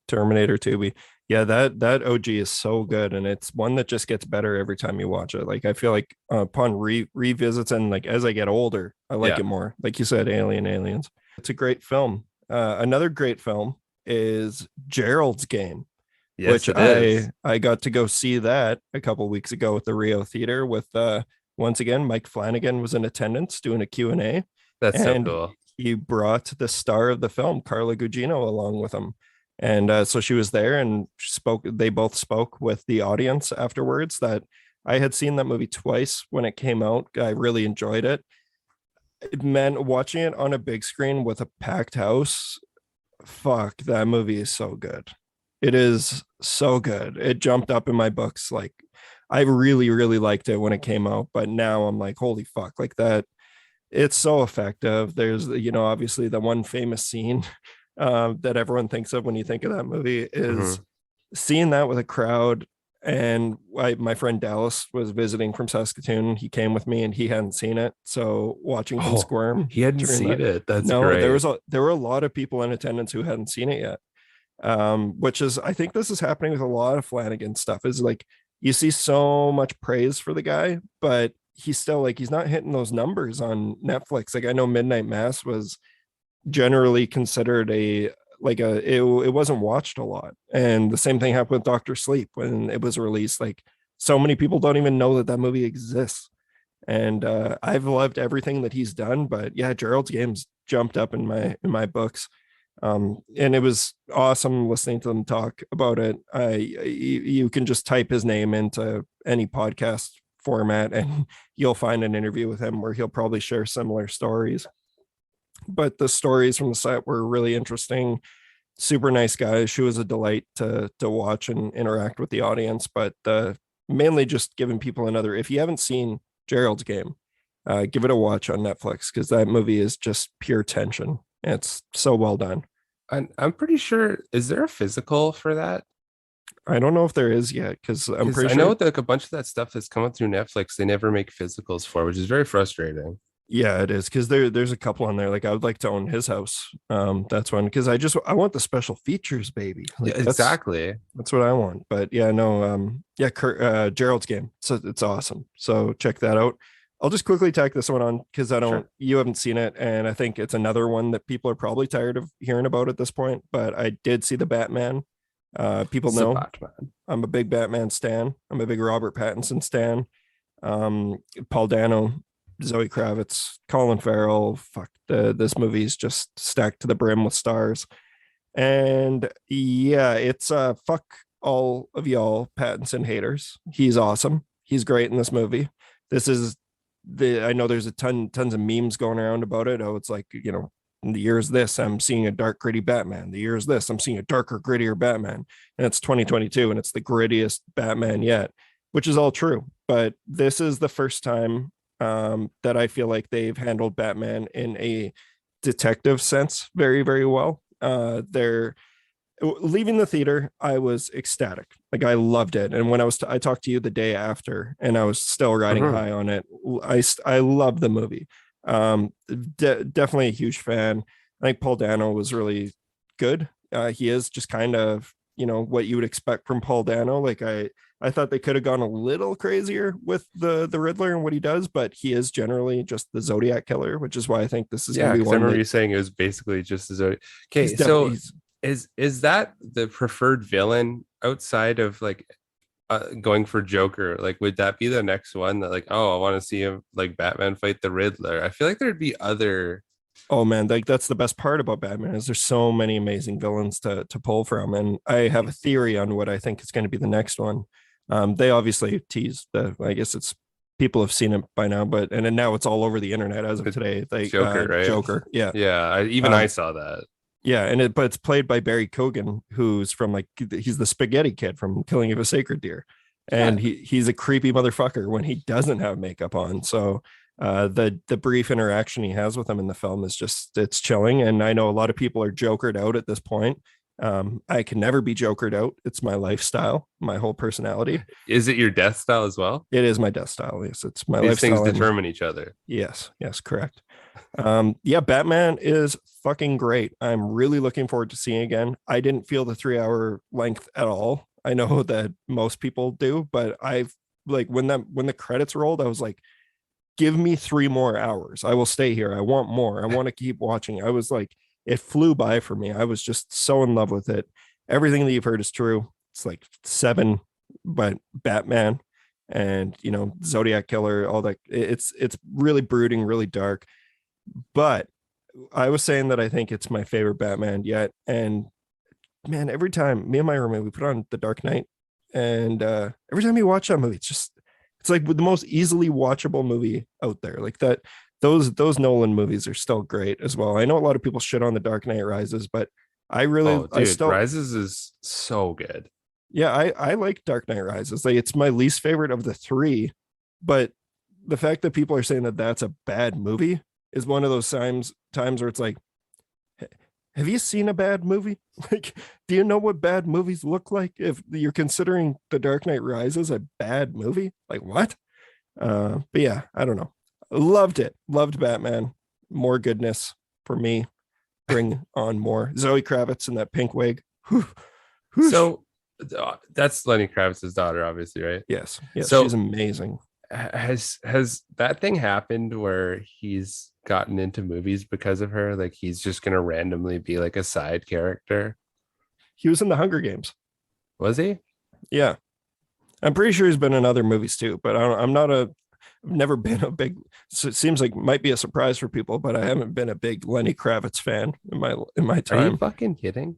Terminator Tubi. Yeah, that OG is so good, and it's one that just gets better every time you watch it. Like I feel like upon revisits and like as I get older, I like Yeah. it more. Like you said, Aliens. It's a great film. Another great film is Gerald's Game, Yes, which it I is. I got to go see that a couple weeks ago at the Rio Theater with once again Mike Flanagan was in attendance doing a Q&A, That's so and cool. he brought the star of the film, Carla Gugino, along with him. And so she was there and spoke. They both spoke with the audience afterwards. That I had seen that movie twice when it came out. I really enjoyed it. Man, watching it on a big screen with a packed house, fuck, that movie is so good. It is so good. It jumped up in my books. Like I really, really liked it when it came out, but now I'm like, holy fuck, like that. It's so effective. There's, obviously the one famous scene that everyone thinks of when you think of that movie is Mhm. seeing that with a crowd. And my friend Dallas was visiting from Saskatoon. He came with me and he hadn't seen it. So watching him Oh, squirm he hadn't during seen that, it. That's no, great. there were a lot of people in attendance who hadn't seen it yet. Which is, I think this is happening with a lot of Flanagan stuff, is like you see so much praise for the guy, but he's still like he's not hitting those numbers on Netflix. Like I know Midnight Mass was generally considered a like a it wasn't watched a lot, and the same thing happened with Doctor Sleep when it was released. Like so many people don't even know that that movie exists, and I've loved everything that he's done. But yeah, Gerald's Games jumped up in my books, and it was awesome listening to them talk about it. You can just type his name into any podcast format and you'll find an interview with him where he'll probably share similar stories. But the stories from the set were really interesting. Super nice guy. She was a delight to watch and interact with the audience. But mainly just giving people another. If you haven't seen Gerald's Game, give it a watch on Netflix because that movie is just pure tension. It's so well done. I'm pretty sure. Is there a physical for that? I don't know if there is yet because I'm Because pretty I know sure. that like a bunch of that stuff that's come up through Netflix, they never make physicals for, which is very frustrating. Yeah, it is because there's a couple on there. Like I would like to own his house. That's one because I want the special features, baby. Yeah, Like exactly. that's what I want. But yeah, no, yeah, Gerald's Game. So it's awesome. So check that out. I'll just quickly tack this one on because Sure. you haven't seen it, and I think it's another one that people are probably tired of hearing about at this point. But I did see the Batman. People The know Batman. I'm a big Batman stan. I'm a big Robert Pattinson stan. Um, Paul Dano, Zoe Kravitz, Colin Farrell. Fuck, this movie is just stacked to the brim with stars. And yeah, it's fuck all of y'all Pattinson haters. He's awesome. He's great in this movie. This is I know there's a tons of memes going around about it. Oh, it's like, in the year's this, I'm seeing a dark, gritty Batman. The year's this, I'm seeing a darker, grittier Batman. And it's 2022 and it's the grittiest Batman yet, which is all true. But this is the first time that I feel like they've handled Batman in a detective sense very, very well. They're leaving the theater, I was ecstatic. Like I loved it. And when I talked to you the day after, and I was still riding Mhm. high on it. I love the movie. Definitely a huge fan. I think Paul Dano was really good. He is just kind of what you would expect from Paul Dano. Like I thought they could have gone a little crazier with the Riddler and what he does, but he is generally just the Zodiac killer, which is why I think this is going Yeah, to be because I one remember that you saying it was basically just as he's okay. definitely So is that the preferred villain outside of like going for Joker? Like, would that be the next one that like, oh, I want to see him like Batman fight the Riddler? I feel like there'd be other. Oh man, like that's the best part about Batman is there's so many amazing villains to pull from, and I have a theory on what I think is going to be the next one. They obviously tease the. I guess it's people have seen it by now, but and then now it's all over the internet as of The today. Like Joker, right? Joker, yeah, Yeah, I um, saw that. yeah, and but it's played by Barry Cogan, who's from like he's the spaghetti kid from Killing of a Sacred Deer, Yeah, and he's a creepy motherfucker when he doesn't have makeup on. So The brief interaction he has with him in the film is just, it's chilling. And I know a lot of people are jokered out at this point. I can never be jokered out. It's my lifestyle, my whole personality. Is it your death style as well? It is my death style. Yes, it's my These lifestyle. things determine each other. Yes, correct. Yeah, Batman is fucking great. I'm really looking forward to seeing again. I didn't feel the 3 hour length at all. I know that most people do, but I've like when the credits rolled, I was like, give me 3 more hours. I will stay here. I want more. I want to keep watching. I was like, it flew by for me. I was just so in love with it. Everything that you've heard is true. It's like 7, but Batman and Zodiac Killer, all that. It's really brooding, really dark. But I was saying that I think it's my favorite Batman yet. And man, every time me and my roommate, we put on The Dark Knight, and every time we watch that movie, it's like the most easily watchable movie out there. Like that, those Nolan movies are still great as well. I know a lot of people shit on The Dark Knight Rises, but Rises is so good. Yeah, I like Dark Knight Rises. Like it's my least favorite of the 3, but the fact that people are saying that that's a bad movie is one of those times where it's like, have you seen a bad movie? Like, do you know what bad movies look like? If you're considering The Dark Knight Rises a bad movie, like what? But yeah, I don't know. Loved it. Loved Batman. More goodness for me. Bring on more. Zoe Kravitz in that pink wig. So that's Lenny Kravitz's daughter, obviously, right? Yes. So she's amazing. Has that thing happened where he's gotten into movies because of her? Like he's just gonna randomly be like a side character? He was in the Hunger Games. Was he? Yeah, I'm pretty sure he's been in other movies too, but I've never been a big, so it seems like might be a surprise for people, but I haven't been a big Lenny Kravitz fan in my time. Are you fucking kidding?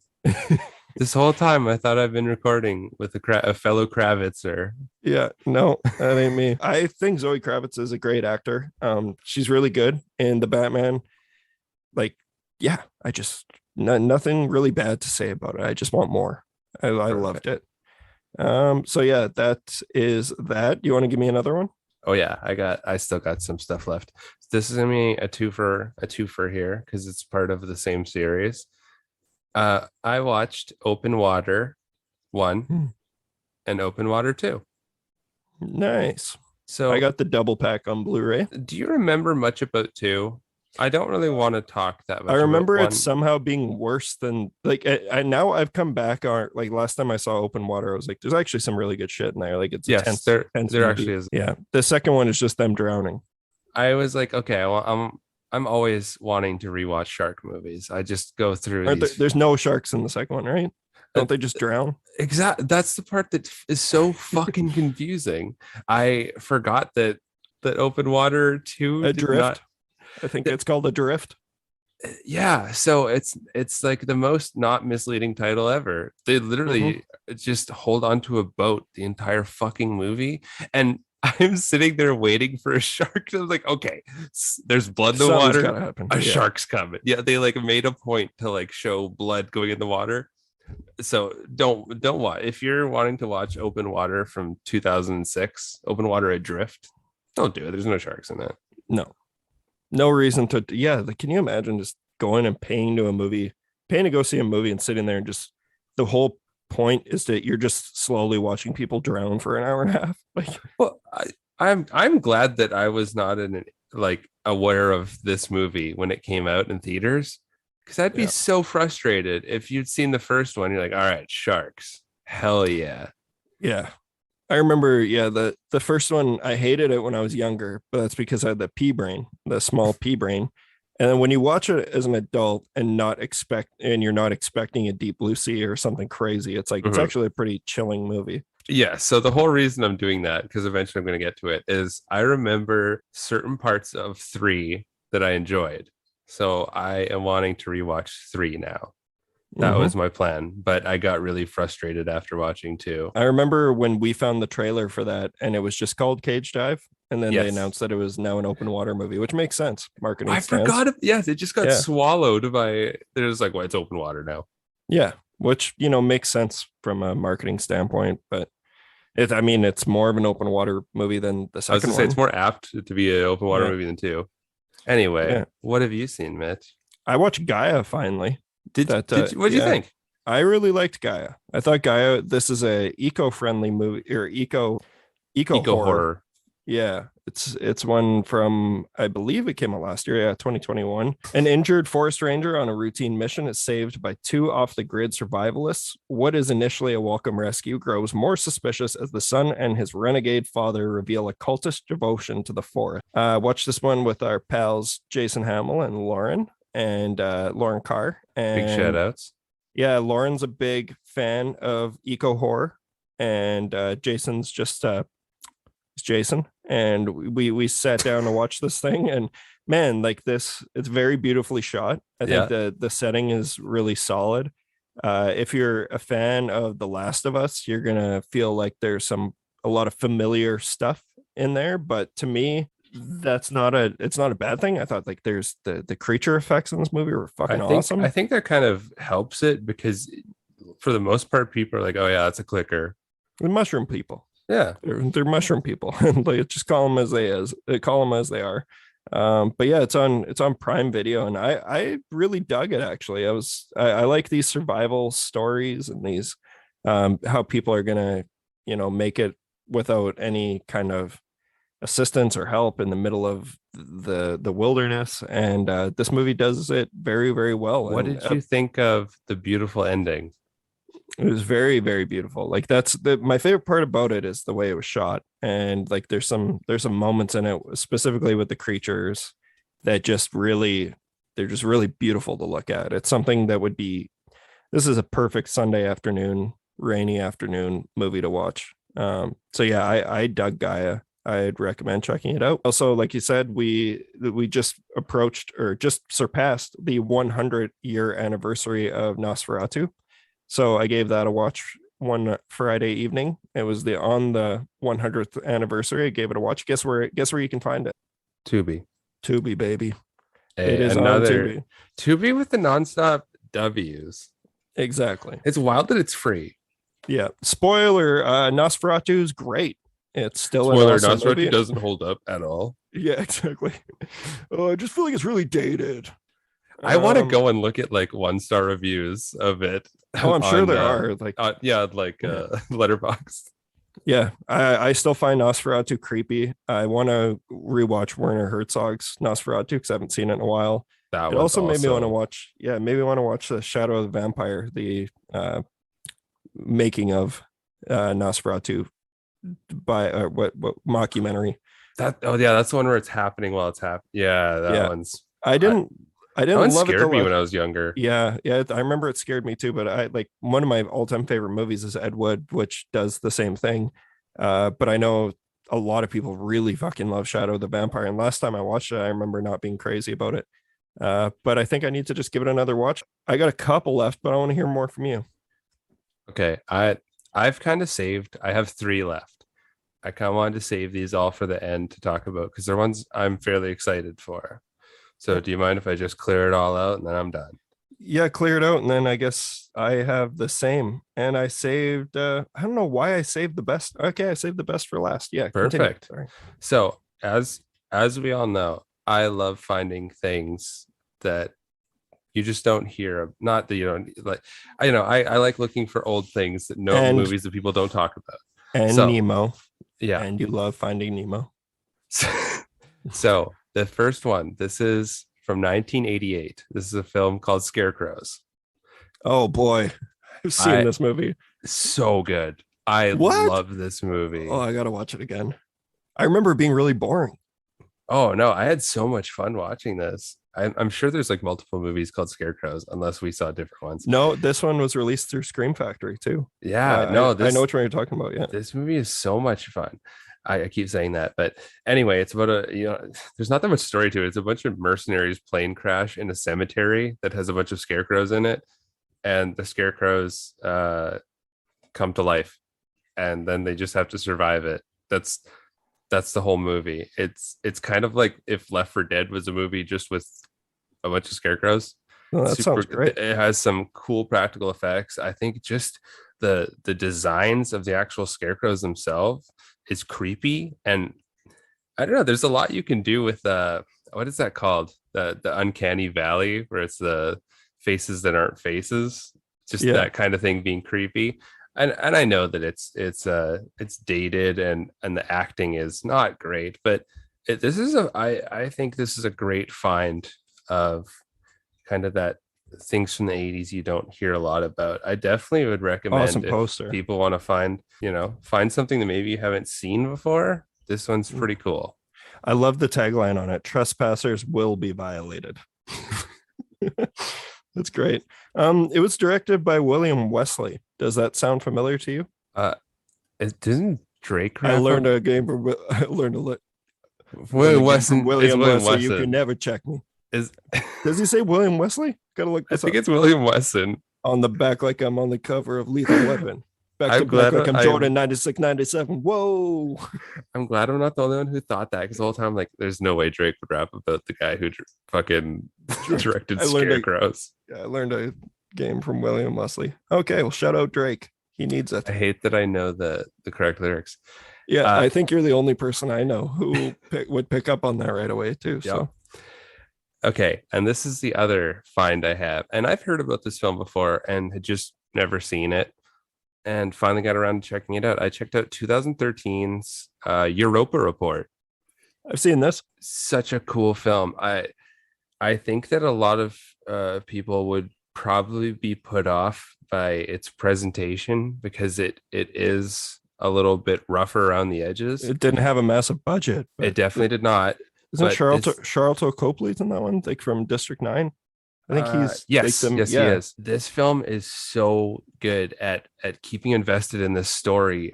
This whole time I thought I've been recording with a fellow Kravitzer. Yeah, no, that ain't me. I think Zoe Kravitz is a great actor. She's really good in the Batman. Like, yeah, I just nothing really bad to say about it. I just want more. I loved it. So yeah, that is that. You want to give me another one? Oh yeah, I still got some stuff left. This is gonna be a twofer here because it's part of the same series. I watched Open Water 1 and Open Water 2. Nice. So I got the double pack on Blu-ray. Do you remember much about 2? I don't really want to talk that much. I remember it somehow being worse than like I now I've come back on like last time I saw Open Water, I was like, there's actually some really good shit in there. Like it's tense, there actually is. Yeah. The second one is just them drowning. I was like, okay, well, I'm always wanting to rewatch shark movies. I just go through there's no sharks in the second one, right? Don't they just drown? Exactly. That's the part that is so fucking confusing. I forgot that Open Water 2 Adrift. I think it's called Adrift. Yeah, so it's like the most not misleading title ever. They literally just hold on to a boat the entire fucking movie, and I'm sitting there waiting for a shark. I was like, okay, there's blood in the water. Shark's coming. Yeah, they like made a point to like show blood going in the water. So don't watch. If you're wanting to watch Open Water from 2006, Open Water Adrift, don't do it. There's no sharks in that. No reason to. Yeah, can you imagine just going and paying to go see a movie and sitting there and just the whole point is that you're just slowly watching people drown for an hour and a half. Like, well, I'm glad that I was not aware of this movie when it came out in theaters, because I'd be so frustrated if you'd seen the first one. You're like, all right, sharks, hell yeah. I remember, the first one, I hated it when I was younger, but that's because I had the pea brain, the small pea brain. And then when you watch it as an adult and you're not expecting a Deep Blue Sea or something crazy, it's like, it's actually a pretty chilling movie. Yeah. So the whole reason I'm doing that, because eventually I'm going to get to it, is I remember certain parts of 3 that I enjoyed. So I am wanting to rewatch 3 now. That was my plan, but I got really frustrated after watching 2. I remember when we found the trailer for that and it was just called Cage Dive. And then they announced that it was now an open water movie, which makes sense. Marketing. I forgot. Yes, it just got swallowed by. There's like, well, it's open water now. Yeah, which makes sense from a marketing standpoint. But I mean, it's more of an open water movie than the I was second gonna say it's one. more apt to be an open water Yeah, movie than two. Anyway, yeah. what have you seen, Mitch? I watched Gaia finally. That Did you, what'd you yeah, think? I really liked Gaia. I thought Gaia. This is a eco-friendly movie or eco Eco horror. horror. Yeah, it's one from, I believe it came out last year, yeah, 2021. An injured forest ranger on a routine mission is saved by two off-the-grid survivalists. What is initially a welcome rescue grows more suspicious as the son and his renegade father reveal a cultist devotion to the forest. Watch this one with our pals Jason Hamill and Lauren Carr. Big shout And outs. yeah, Lauren's a big fan of eco horror, and Jason's just it's Jason, and we sat down to watch this thing, and man, like this, it's very beautifully shot. I think Yeah. the setting is really solid. If you're a fan of The Last of Us, you're gonna feel like there's a lot of familiar stuff in there, but to me, it's not a bad thing. I thought like there's the creature effects in this movie were I fucking think I awesome. think that kind of helps it because for the most part, people are like, "Oh yeah, that's a clicker." The mushroom people. Yeah, They're mushroom people, and like just call them call them as they are. But yeah, it's on Prime Video, and I really dug it actually. I like these survival stories and these how people are gonna make it without any kind of assistance or help in the middle of the wilderness, and this movie does it very very well. what And did you think of the beautiful ending? it was very, very beautiful. Like that's my favorite part about it is the way it was shot. And like there's some moments in it, specifically with the creatures, that just really they're just really beautiful to look at. It's something that would be this is a perfect Sunday afternoon, rainy afternoon movie to watch. So yeah, I dug Gaia. I'd recommend checking it out. Also, like you said, we just approached or just surpassed the 100-year anniversary of Nosferatu. So I gave that a watch one Friday evening. It was the on the 100th anniversary. I gave it a watch. Guess where you can find it? Tubi. Tubi, baby. It A, is on another Tubi. Tubi with the nonstop W's. Exactly. It's wild that it's free. Yeah. Spoiler, Nosferatu is great. It's still an Spoiler: awesome Nosferatu movie. doesn't hold up at all. Yeah, exactly. Oh, I just feel like it's really dated. I want to Um, go and look at like 1-star reviews of it oh, I'm sure on there are. Like, yeah, like yeah. Letterboxd. Yeah, I still find Nosferatu creepy. I want to rewatch Werner Herzog's Nosferatu because I haven't seen it in a while. That It one's also made me want to also watch, yeah, maybe want to watch the Shadow of the Vampire, the making of Nosferatu by what mockumentary. that. Oh yeah, that's the one where it's happening while it's happening. Yeah, that Yeah, one's. I I, didn't I that didn't one love it the scared me when last. I was younger. Yeah, yeah, I remember it scared me too. But I like one of my all-time favorite movies is Ed Wood, which does the same thing. But I know a lot of people really fucking love Shadow of the Vampire. And last time I watched it, I remember not being crazy about it. But I think I need to just give it another watch. I got a couple left, but I want to hear more from you. Okay, I've kind of saved. I have 3 left. I kind of wanted to save these all for the end to talk about because they're ones I'm fairly excited for. So, do you mind if I just clear it all out and then I'm done? Yeah, clear it out, and then I guess I have the same. And I saved. I don't know why I saved the best. Okay, I saved the best for last. Yeah, continue. Perfect. Sorry. So, as we all know, I love finding things that you just don't hear. Not that you don't like. I like looking for old things that no And movies that people don't talk about. and So, Nemo, yeah. and you love Finding Nemo. So the first one, this is from 1988. This is a film called Scarecrows. Oh boy, I've seen I this movie. so good. I What? love this Oh, movie. I gotta watch it again. I remember it being really boring. Oh no, I had so much fun watching this. I'm sure there's like multiple movies called Scarecrows, unless we saw different ones. No, this one was released through Scream Factory too. Yeah, no, I know this which one you're talking about. Yeah. this movie is so much fun. I keep saying that, but anyway, it's about there's not that much story to it. It's a bunch of mercenaries plane crash in a cemetery that has a bunch of scarecrows in it, and the scarecrows come to life, and then they just have to survive it. That's the whole movie. It's kind of like if Left 4 Dead was a movie just with a bunch of scarecrows. Oh, that Super. sounds great. It has some cool practical effects. I think just the designs of the actual scarecrows themselves is creepy. And I don't know, there's a lot you can do with what is that called, the uncanny valley, where it's the faces that aren't faces, just Yeah. that kind of thing being creepy. And I know that it's dated, and the acting is not great, but I think this is a great find of kind of that things from the 80s you don't hear a lot about. I definitely would recommend, Awesome if poster. people want to find something that maybe you haven't seen before, this one's pretty cool. I love the tagline on it. Trespassers will be violated. That's great. It was directed by William Wesley. Does that sound familiar to you? It didn't Drake I rap learned up? a game from I learned a learned William a game from Weston. It's William William Wesley. You can Weston. never check me. Is Does he say William Wesley? Gotta look I this think up. it's William Weston. On the back, like I'm on the cover of Lethal Weapon. Back to I'm back, glad like I'm I Jordan 96, 97. Whoa. I'm glad I'm not the only one who thought that, because the whole time I'm like, there's no way Drake would rap about the guy who fucking directed I learned Scarecrows. I learned a game from William Wesley. Okay, well, shout out Drake. He needs it. I hate that I know the correct lyrics. Yeah, I think you're the only person I know who would pick up on that right away too. Yep. So Okay, and this is the other find I have, and I've heard about this film before and had just never seen it, and finally got around to checking it out. I checked out 2013's Europa Report. I've seen this. Such a cool film. I think that a lot of people would probably be put off by its presentation, because it is a little bit rougher around the edges. It didn't have a massive budget. It definitely did not. Isn't but Charlton Copley's in that one? Like from District 9? I think he's yes, like he is. This film is so good at keeping invested in this story.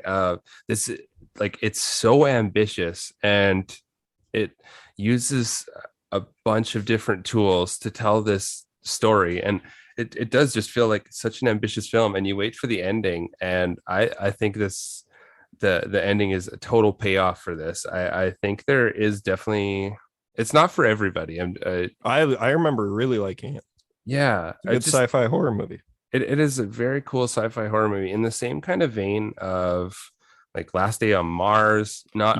This, like, it's so ambitious, and it uses a bunch of different tools to tell this story, and it does just feel like such an ambitious film. And you wait for the ending, and I think the ending is a total payoff for this. I think there is definitely, it's not for everybody. I remember really liking it. Yeah, It's a good sci-fi horror movie. It is a very cool sci-fi horror movie in the same kind of vein of like Last Day on Mars. Not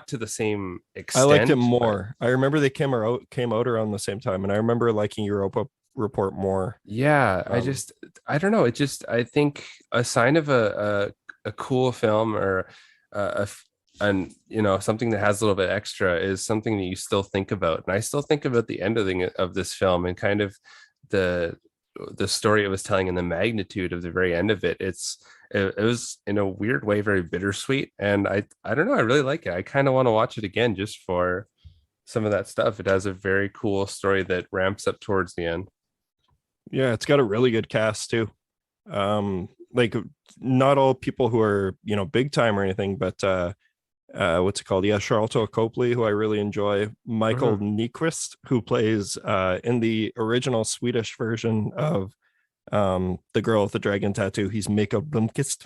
to the same extent. I liked it more. I remember they came out around the same time, and I remember liking Europa Report more. Yeah, I don't know. I think a sign of a cool film, or and something that has a little bit extra, is something that you still think about. And I still think about the ending of this film, and kind of the story it was telling, and the magnitude of the very end of it. It was in a weird way very bittersweet, and I don't know, I really like it. I kind of want to watch it again just for some of that stuff. It has a very cool story that ramps up towards the end. Yeah, it's got a really good cast too. Like, not all people who are big time or anything, but what's it called? Yeah, Charlton Copley, who I really enjoy. Michael Nyqvist, who plays in the original Swedish version of the girl with the dragon tattoo. He's Mikael Blomkvist.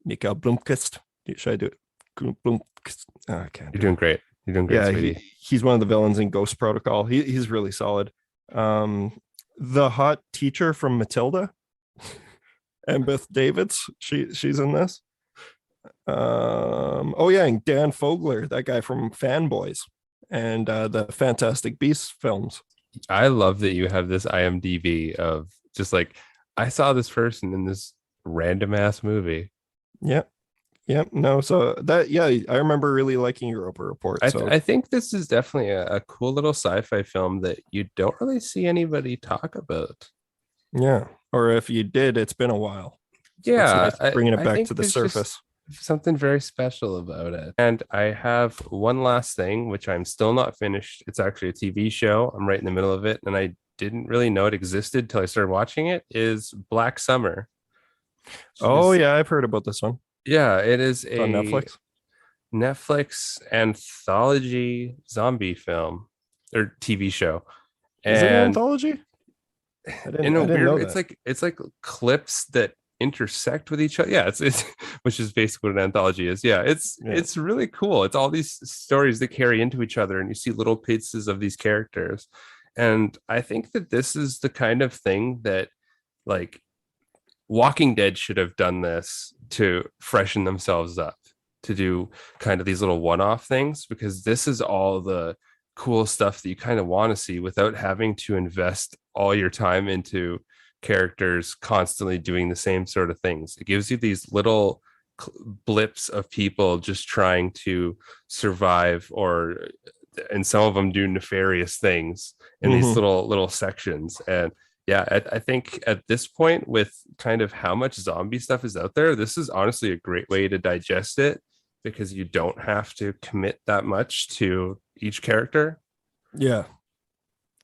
Mikael Blomkvist. Should I do it? Blomkvist. Oh, I can't. You're doing great. You're doing great, yeah, sweetie. He's one of the villains in Ghost Protocol. He's really solid. The hot teacher from Matilda, and Beth Davids, she's in this. Oh yeah, and Dan Fogler, that guy from Fanboys and the Fantastic Beasts films. I love that you have this IMDb of just like, I saw this person in this random ass movie. Yep. No, so that, yeah, I remember really liking Europa Report. I think this is definitely a cool little sci-fi film that you don't really see anybody talk about. Yeah, or if you did, it's been a while. Yeah, nice bringing it back to the surface. Something very special about it. And I have one last thing, which I'm still not finished. It's actually a TV show. I'm right in the middle of it, and I didn't really know it existed till I started watching it. Is Black Summer. Yeah, I've heard about this one. Yeah, it is on Netflix anthology zombie film or TV show. Is it an anthology? It's like clips that intersect with each other. Yeah, it's which is basically what an anthology is. Yeah, it's really cool. It's all these stories that carry into each other, and you see little pieces of these characters. And I think that this is the kind of thing that, like, Walking Dead should have done this to freshen themselves up, to do kind of these little one-off things, because this is all the cool stuff that you kind of want to see without having to invest all your time into characters constantly doing the same sort of things. It gives you these little blips of people just trying to survive, or and some of them do nefarious things in these Mhm. little sections. And yeah, I think at this point, with kind of how much zombie stuff is out there, this is honestly a great way to digest it, because you don't have to commit that much to each character. Yeah,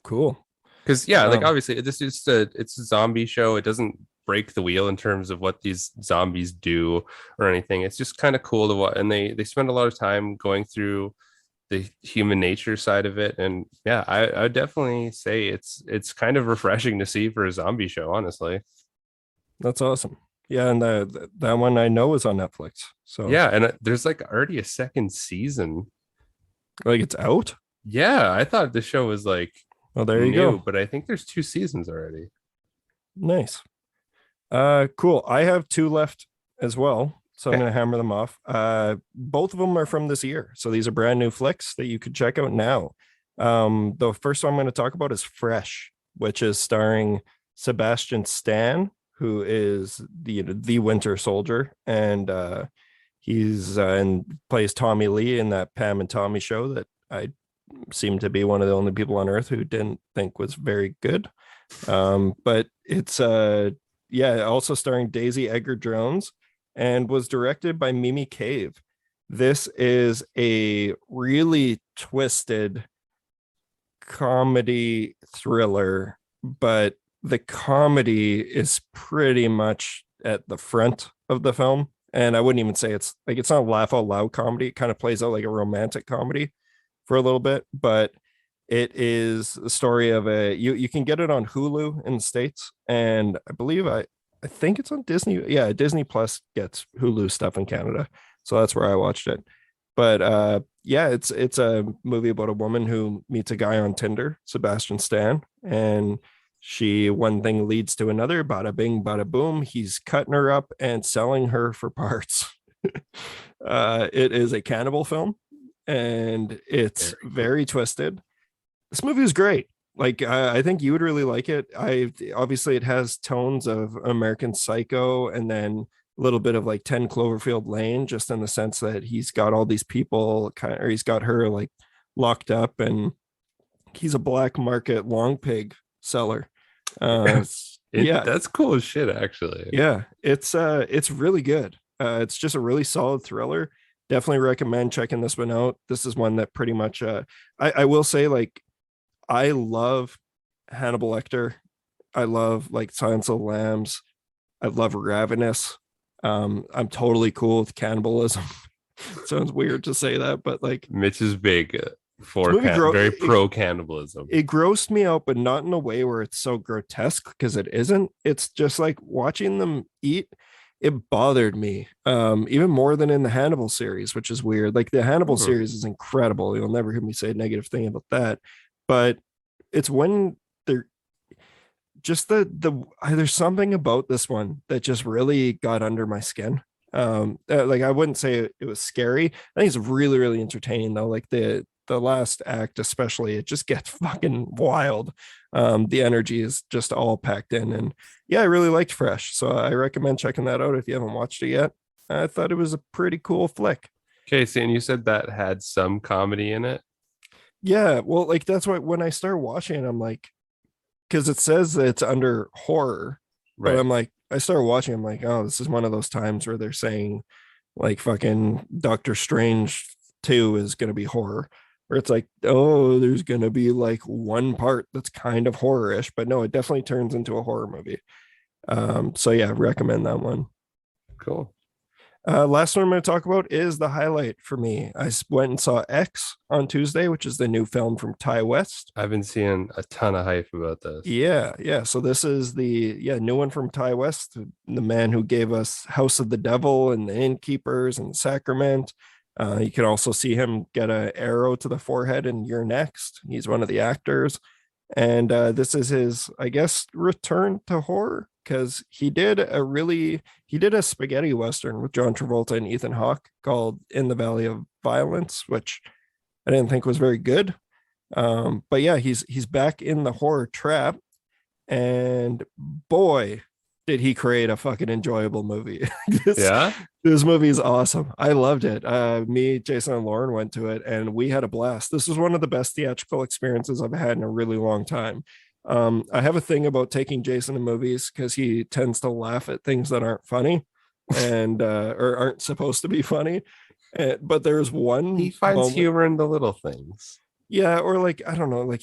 cool. Because yeah, like Um, obviously this is it's a zombie show. It doesn't break the wheel in terms of what these zombies do or anything. It's just kind of cool to watch, and they spend a lot of time going through the human nature side of it. And yeah, I would definitely say it's kind of refreshing to see for a zombie show, honestly. that's awesome. Yeah, and that one I know is on Netflix. So Yeah, and there's like already a second season. like it's out. Yeah, I thought the show was like Well, there you new, go. but I think there's two seasons already. Nice. Cool. I have two left as well, so I'm Okay. gonna hammer them off. Both of them are from this year, so these are brand new flicks that you could check out now. The first one I'm going to talk about is Fresh, which is starring Sebastian Stan, who is the Winter Soldier, and he's and plays Tommy Lee in that Pam and Tommy show that I seem to be one of the only people on Earth who didn't think was very good. But it's yeah, also starring Daisy Edgar Jones and was directed by Mimi Cave. This is a really twisted comedy thriller, but the comedy is pretty much at the front of the film. And I wouldn't even say it's not laugh out loud comedy. It kind of plays out like a romantic comedy for a little bit, but it is the story of you can get it on Hulu in the States, and I think it's on Disney. Yeah, Disney Plus gets Hulu stuff in Canada. So that's where I watched it. But yeah, it's a movie about a woman who meets a guy on Tinder, Sebastian Stan, and she one thing leads to another, bada bing, bada boom. He's cutting her up and selling her for parts. It is a cannibal film, and it's Very cool. very twisted. This movie is great. Like I think you would really like it. I obviously it has tones of American Psycho, and then a little bit of like 10 Cloverfield Lane, just in the sense that he's got all these people kind of, or he's got her like locked up, and he's a black market long pig seller. Uh, It yeah, that's cool as shit, actually. yeah, it's really good. It's just a really solid thriller. Definitely recommend checking this one out. This is one that pretty much I will say, like, I love Hannibal Lecter. I love like Silence of the Lambs. I love Ravenous. I'm totally cool with cannibalism. Sounds weird to say that, but like Mitch is big this for movie very pro cannibalism. it grossed me out, but not in a way where it's so grotesque, because it isn't. It's just like watching them eat. It bothered me even more than in the Hannibal series, which is weird. Like the Hannibal Hmm. series is incredible. You'll never hear me say a negative thing about that. But it's when they're just there's something about this one that just really got under my skin. Like I wouldn't say it was scary. I think it's really entertaining though. Like the last act especially, it just gets fucking wild. The energy is just all packed in, and yeah, I really liked Fresh, so I recommend checking that out if you haven't watched it yet. I thought it was a pretty cool flick. Okay, and you said that had some comedy in it, Yeah, well, like that's why when I start watching it, I'm like, because it says that it's under horror, but right? I'm like, I started watching, I'm like, oh, this is one of those times where they're saying like fucking Doctor Strange 2 is gonna be horror. Where it's like, oh, there's gonna be like one part that's kind of horror-ish, but no, it definitely turns into a horror movie. So yeah, recommend that one. Cool. Last one I'm going to talk about is the highlight for me. I went and saw X on Tuesday, which is the new film from Ty West. I've been seeing a ton of hype about this. Yeah. So this is the new one from Ty West, the man who gave us House of the Devil and the Innkeepers and Sacrament. You can also see him get an arrow to the forehead and You're Next. He's one of the actors. And this is his, I guess, return to horror, because he did a spaghetti western with John Travolta and Ethan Hawke called In the Valley of Violence, which I didn't think was very good. But yeah, he's back in the horror trap, and boy, did he create a fucking enjoyable movie. this Yeah. this movie is awesome. I loved it. Me, Jason, and Lauren went to it, and we had a blast. This was one of the best theatrical experiences I've had in a really long time. I have a thing about taking Jason to movies because he tends to laugh at things that aren't funny and or aren't supposed to be funny. But there's one He finds moment, humor in the little things. yeah, or like I don't know, like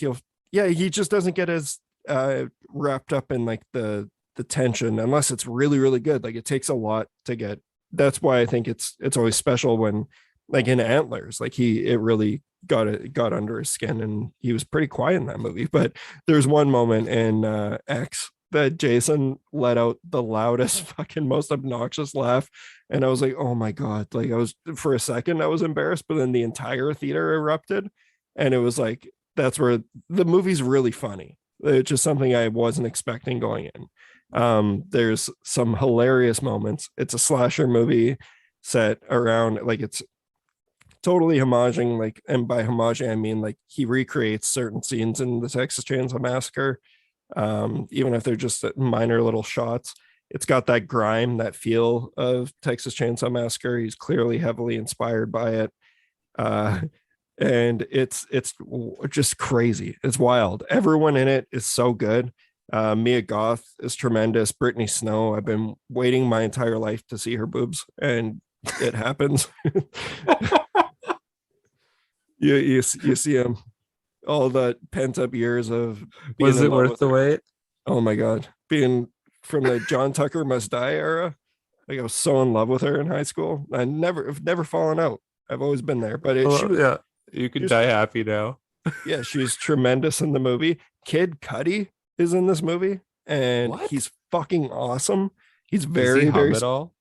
he just doesn't get as wrapped up in like the tension unless it's really really good. Like it takes a lot to get. That's why I think it's always special when, like in Antlers, like it really got under his skin, and he was pretty quiet in that movie. But there's one moment in X that Jason let out the loudest fucking most obnoxious laugh, and I was like, oh my god. Like I was, for a second I was embarrassed, but then the entire theater erupted, and it was like, that's where the movie's really funny. It's just something I wasn't expecting going in. There's some hilarious moments. It's a slasher movie set around, like, it's totally homaging, like, and by homaging I mean like he recreates certain scenes in the Texas Chainsaw Massacre, even if they're just minor little shots. It's got that grime, that feel of Texas Chainsaw Massacre. He's clearly heavily inspired by it. uh and it's just crazy. It's wild. Everyone in it is so good. Mia Goth is tremendous. Brittany Snow, I've been waiting my entire life to see her boobs, and it happens. You see them, all the pent up years of being Was in it love worth with the her. wait? Oh my god, being from the John Tucker Must Die era. Like I was so in love with her in high school. I've never fallen out. I've always been there. But Well, yeah, you she can was die happy now. yeah, she's tremendous in the movie. Kid Cudi is in this movie, and What? he's fucking awesome. He's Does he very, hum very at all?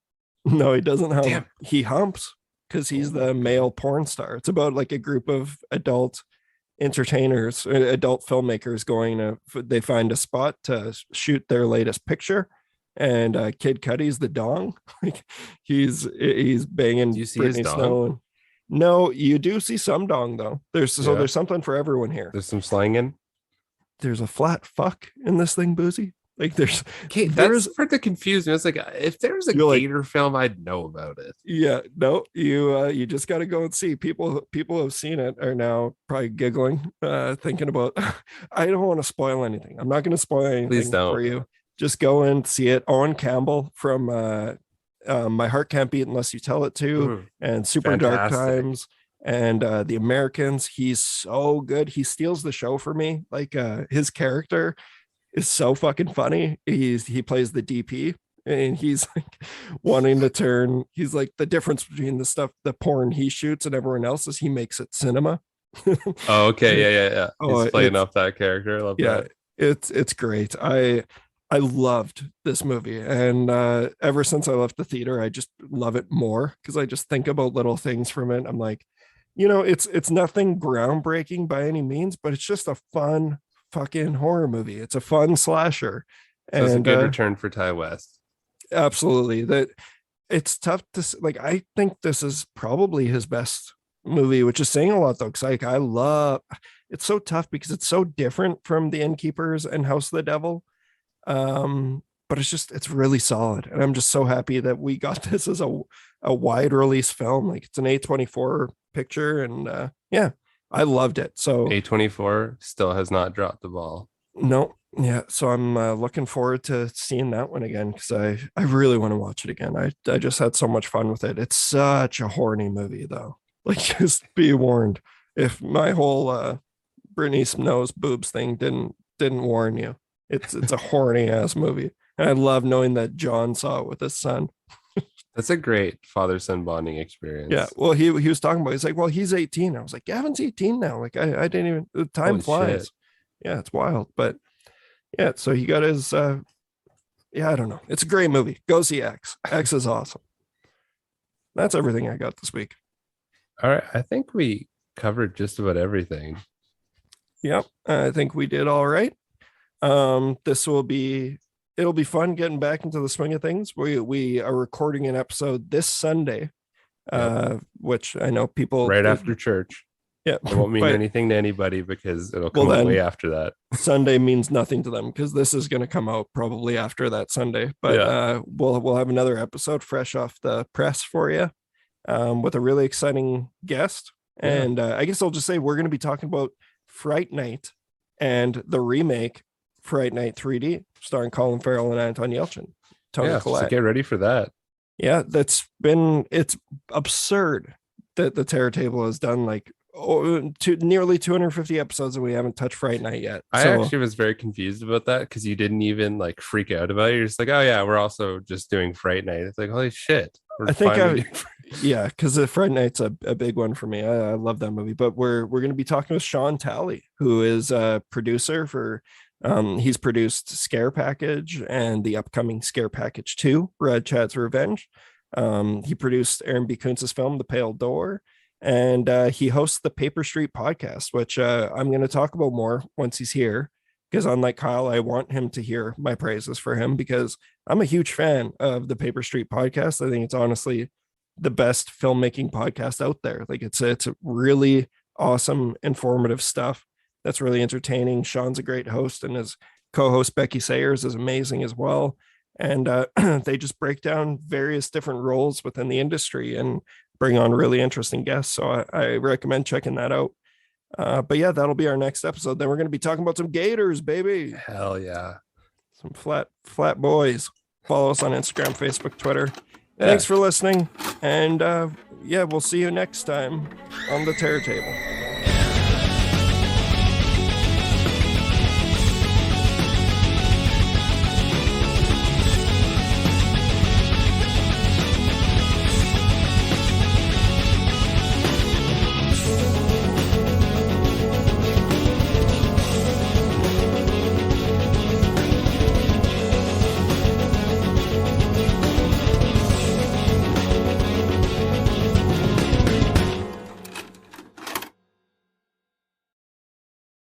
no, he doesn't Damn. he humps because Oh he's my the god. male porn star. It's about like a group of adult entertainers, adult filmmakers going to, they find a spot to shoot their latest picture, and Kid Cudi's the dong. Like he's Do banging you see his Brittany dong? Snow. And no, you do see some dong though. Yeah. There's something for everyone here. There's some slanging. There's a flat fuck in this thing, Boozy. Like Okay, that's there's the part that confused me. It's like if there was a you're like, gator film, I'd know about it. yeah, no, you just got to go and see. People who have seen it are now probably giggling, thinking about. I don't want to spoil anything. I'm not going to spoil Please anything for don't. you. Just go and see it. Owen Campbell from My Heart Can't Beat Unless You Tell It To, Mhm. and Super Dark Fantastic. Times, and The Americans. He's so good. He steals the show for me. Like his character is so fucking funny. He plays the DP, and he's like wanting to turn. He's like, the difference between the porn he shoots and everyone else's, he makes it cinema. Oh, okay. Yeah. Oh, He's playing off that character. I love yeah, that. it's great. I loved this movie, and ever since I left the theater, I just love it more because I just think about little things from it. I'm like, it's nothing groundbreaking by any means, but it's just a fun fucking horror movie. It's a fun slasher, So it's a and good return for Ty West. absolutely, that it's tough to like. I think this is probably his best movie, which is saying a lot though, because like I love. It's so tough because it's so different from The Innkeepers and House of the Devil, but it's really solid, and I'm just so happy that we got this as a wide release film. Like it's an A24 picture, and yeah, I loved it. So A24 still has not dropped the ball. no, yeah, so I'm looking forward to seeing that one again, because I really want to watch it again. I just had so much fun with it. It's such a horny movie though. Like just be warned, if my whole Brittany Snow's boobs thing didn't warn you. It's a horny ass movie. And I love knowing that John saw it with his son. That's a great father-son bonding Yeah. experience. Well, he was talking about, he's like, well, he's 18. I was like, Gavin's 18 now. Like I didn't even, the time Holy flies. shit. Yeah, it's wild. But yeah, so he got his yeah, I don't know. It's a great movie. Go see X. X is awesome. That's everything I got this week. All right. I think we covered just about everything. Yep, I think we did all right. It'll be fun getting back into the swing of things. We are recording an episode this Sunday, Yep. which I know people Right after church. yeah, It won't mean but anything to anybody because it'll well come out then way after that. Sunday means nothing to them because this is going to come out probably after that Sunday. But Yeah. we'll have another episode fresh off the press for you, with a really exciting guest. Yeah. And I guess I'll just say we're going to be talking about Fright Night and the remake Fright Night 3D, starring Colin Farrell and Anton Yelchin, Tony Yeah. So Collette. get ready for that. Yeah, it's absurd that the Terror Table has done like nearly 250 episodes and we haven't touched Fright Night yet. I actually was very confused about that because you didn't even like freak out about it. You're just like, oh yeah, we're also just doing Fright Night. It's like, holy shit. I think yeah, because the Fright Night's a big one for me. I love that movie. But we're going to be talking with Sean Talley, who is a producer for he's produced Scare Package and the upcoming Scare Package 2, Red Chad's Revenge. He produced Aaron B. Kuntz's film The Pale Door, and he hosts the Paper Street podcast, which I'm going to talk about more once he's here, because unlike Kyle, I want him to hear my praises for him because I'm a huge fan of the Paper Street podcast. I think it's honestly the best filmmaking podcast out there. Like it's really awesome, informative stuff that's really entertaining. Sean's a great host, and his co-host Becky Sayers is amazing as well. And they just break down various different roles within the industry and bring on really interesting guests. So I recommend checking that out. But yeah, that'll be our next episode. Then we're going to be talking about some gators, baby. Hell yeah. Some flat boys. Follow us on Instagram, Facebook, Twitter. Yeah. Thanks for listening. And yeah, we'll see you next time on the Terror Table.